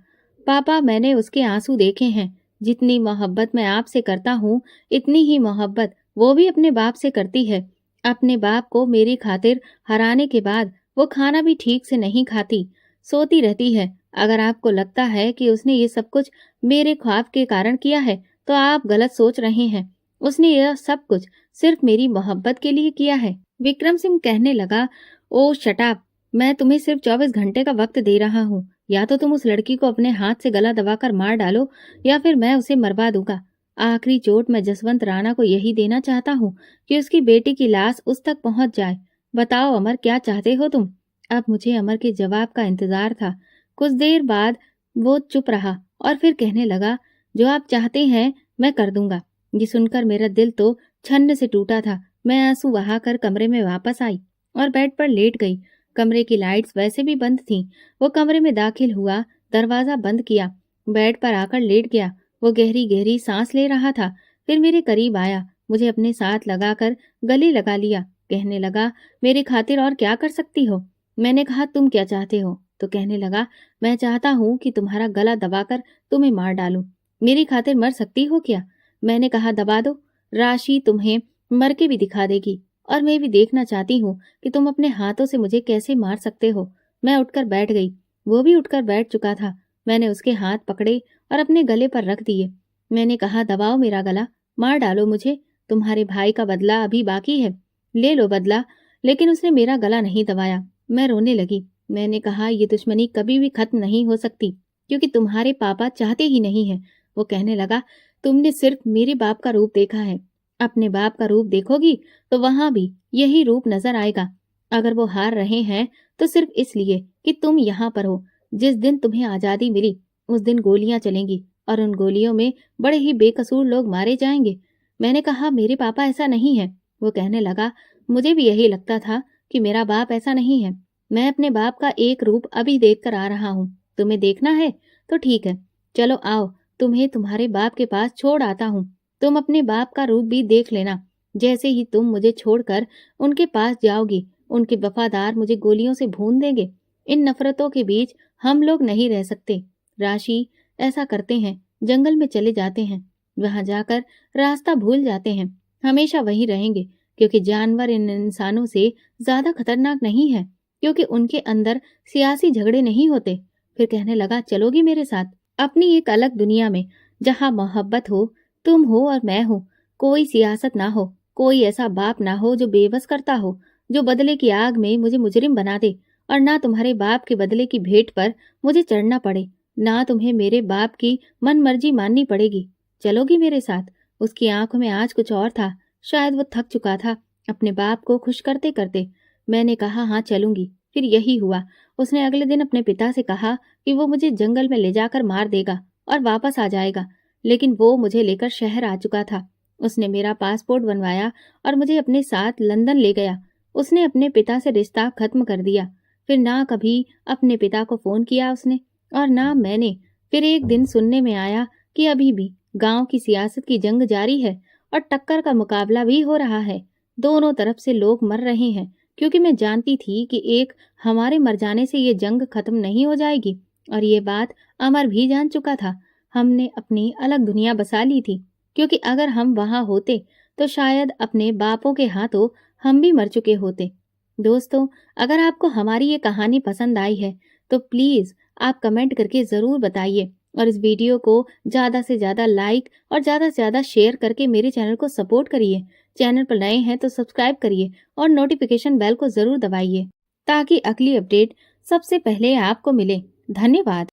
पापा, मैंने उसके आंसू देखे हैं। जितनी मोहब्बत मैं आपसे करता हूँ इतनी ही मोहब्बत वो भी अपने बाप से करती है। अपने बाप को मेरी खातिर हराने के बाद वो खाना भी ठीक से नहीं खाती, सोती रहती है। अगर आपको लगता है कि उसने ये सब कुछ मेरे ख्वाब के कारण किया है तो आप गलत सोच रहे हैं। उसने यह सब कुछ सिर्फ मेरी मोहब्बत के लिए किया है। विक्रम सिंह कहने लगा, ओ शट अप, मैं तुम्हें सिर्फ 24 घंटे का वक्त दे रहा हूँ। या तो तुम उस लड़की को अपने हाथ से गला दबाकर मार डालो या फिर मैं उसे मरवा दूंगा। आखिरी चोट मैं जसवंत राणा को यही देना चाहता हूँ कि उसकी बेटी की लाश उस तक पहुंच जाए। बताओ अमर, क्या चाहते हो तुम? अब मुझे अमर के जवाब का इंतजार था। कुछ देर बाद वो चुप रहा और फिर कहने लगा, जो आप चाहते हैं मैं कर दूंगा। ये सुनकर मेरा दिल तो छन्न से टूटा था। मैं आंसू बहाकर कमरे में वापस आई और बेड पर लेट गई। कमरे की लाइट्स वैसे भी बंद थीं। वो कमरे में दाखिल हुआ, दरवाजा बंद किया, बेड पर आकर लेट गया। वो गहरी गहरी सांस ले रहा था। फिर मेरे करीब आया, मुझे अपने साथ लगाकर गले लगा लिया। कहने लगा, मेरी खातिर और क्या कर सकती हो? मैंने कहा, तुम क्या चाहते हो? तो कहने लगा, मैं चाहता हूँ कि तुम्हारा गला दबाकर तुम्हें मार डालूं। मेरी खातिर मर सकती हो क्या? मैंने कहा, दबा दो, राशि तुम्हें मर के भी दिखा देगी, और मैं भी देखना चाहती हूँ कि तुम अपने हाथों से मुझे कैसे मार सकते हो। मैं उठकर बैठ गई। वो भी उठकर बैठ चुका था। मैंने उसके हाथ पकड़े और अपने गले पर रख दिए। मैंने कहा, दबाओ मेरा गला, मार डालो मुझे। तुम्हारे भाई का बदला अभी बाकी है, ले लो बदला। लेकिन उसने मेरा गला नहीं दबाया। मैं रोने लगी। मैंने कहा, ये दुश्मनी कभी भी खत्म नहीं हो सकती, क्योंकि तुम्हारे पापा चाहते ही नहीं है। वो कहने लगा, तुमने सिर्फ मेरे बाप का रूप देखा है, अपने बाप का रूप देखोगी तो वहां भी यही रूप नजर आएगा। अगर वो हार रहे हैं तो सिर्फ इसलिए कि तुम यहाँ पर हो। जिस दिन तुम्हें आजादी मिली उस दिन गोलियां चलेंगी, और उन गोलियों में बड़े ही बेकसूर लोग मारे जाएंगे। मैंने कहा, मेरे पापा ऐसा नहीं है। वो कहने लगा, मुझे भी यही लगता था कि मेरा बाप ऐसा नहीं है। मैं अपने बाप का एक रूप अभी देख कर आ रहा हूँ। तुम्हें देखना है तो ठीक है, चलो आओ, तुम्हें तुम्हारे बाप के पास छोड़ आता हूँ। तुम अपने बाप का रूप भी देख लेना। जैसे ही तुम मुझे छोड़कर उनके पास जाओगी, उनके वफादार मुझे गोलियों से भून देंगे। इन नफरतों के बीच हम लोग नहीं रह सकते। राशि, ऐसा करते हैं, जंगल में चले जाते हैं, वहां जाकर रास्ता भूल जाते हैं, हमेशा वहीं रहेंगे, क्योंकि जानवर इन इंसानों से ज्यादा खतरनाक नहीं है, क्योंकि उनके अंदर सियासी झगड़े नहीं होते। फिर कहने लगा, चलोगी मेरे साथ अपनी एक अलग दुनिया में, जहाँ मोहब्बत हो, तुम हो और मैं हूँ, कोई सियासत ना हो, कोई ऐसा बाप ना हो जो बेबस करता हो, जो बदले की आग में मुझे मुजरिम बना दे, और ना तुम्हारे बाप के बदले की भेंट पर मुझे चढ़ना पड़े, ना तुम्हें मेरे बाप की मन मर्जी माननी पड़ेगी। चलोगी मेरे साथ? उसकी आंखों में आज कुछ और था। शायद वो थक चुका था अपने बाप को खुश करते करते। मैंने कहा, हाँ चलूंगी। फिर यही हुआ। उसने अगले दिन अपने पिता से कहा कि वो मुझे जंगल में ले जाकर मार देगा और वापस आ जाएगा, लेकिन वो मुझे लेकर शहर आ चुका था। उसने मेरा पासपोर्ट बनवाया और मुझे अपने साथ लंदन ले गया। उसने अपने पिता से रिश्ता खत्म कर दिया। फिर ना कभी अपने पिता को फोन किया उसने, और ना मैंने। फिर एक दिन सुनने में आया कि अभी भी गांव की सियासत की जंग जारी है और टक्कर का मुकाबला भी हो रहा है। दोनों तरफ से लोग मर रहे हैं, क्योंकि मैं जानती थी कि एक हमारे मर जाने से ये जंग खत्म नहीं हो जाएगी, और ये बात अमर भी जान चुका था। हमने अपनी अलग दुनिया बसा ली थी, क्योंकि अगर हम वहां होते तो शायद अपने बापों के हाथों हम भी मर चुके होते। दोस्तों, अगर आपको हमारी ये कहानी पसंद आई है तो प्लीज आप कमेंट करके जरूर बताइए, और इस वीडियो को ज्यादा से ज्यादा लाइक और ज्यादा से ज्यादा शेयर करके मेरे चैनल को सपोर्ट करिए। चैनल पर नए हैं तो सब्सक्राइब करिए और नोटिफिकेशन बेल को जरूर दबाइए, ताकि अगली अपडेट सबसे पहले आपको मिले। धन्यवाद।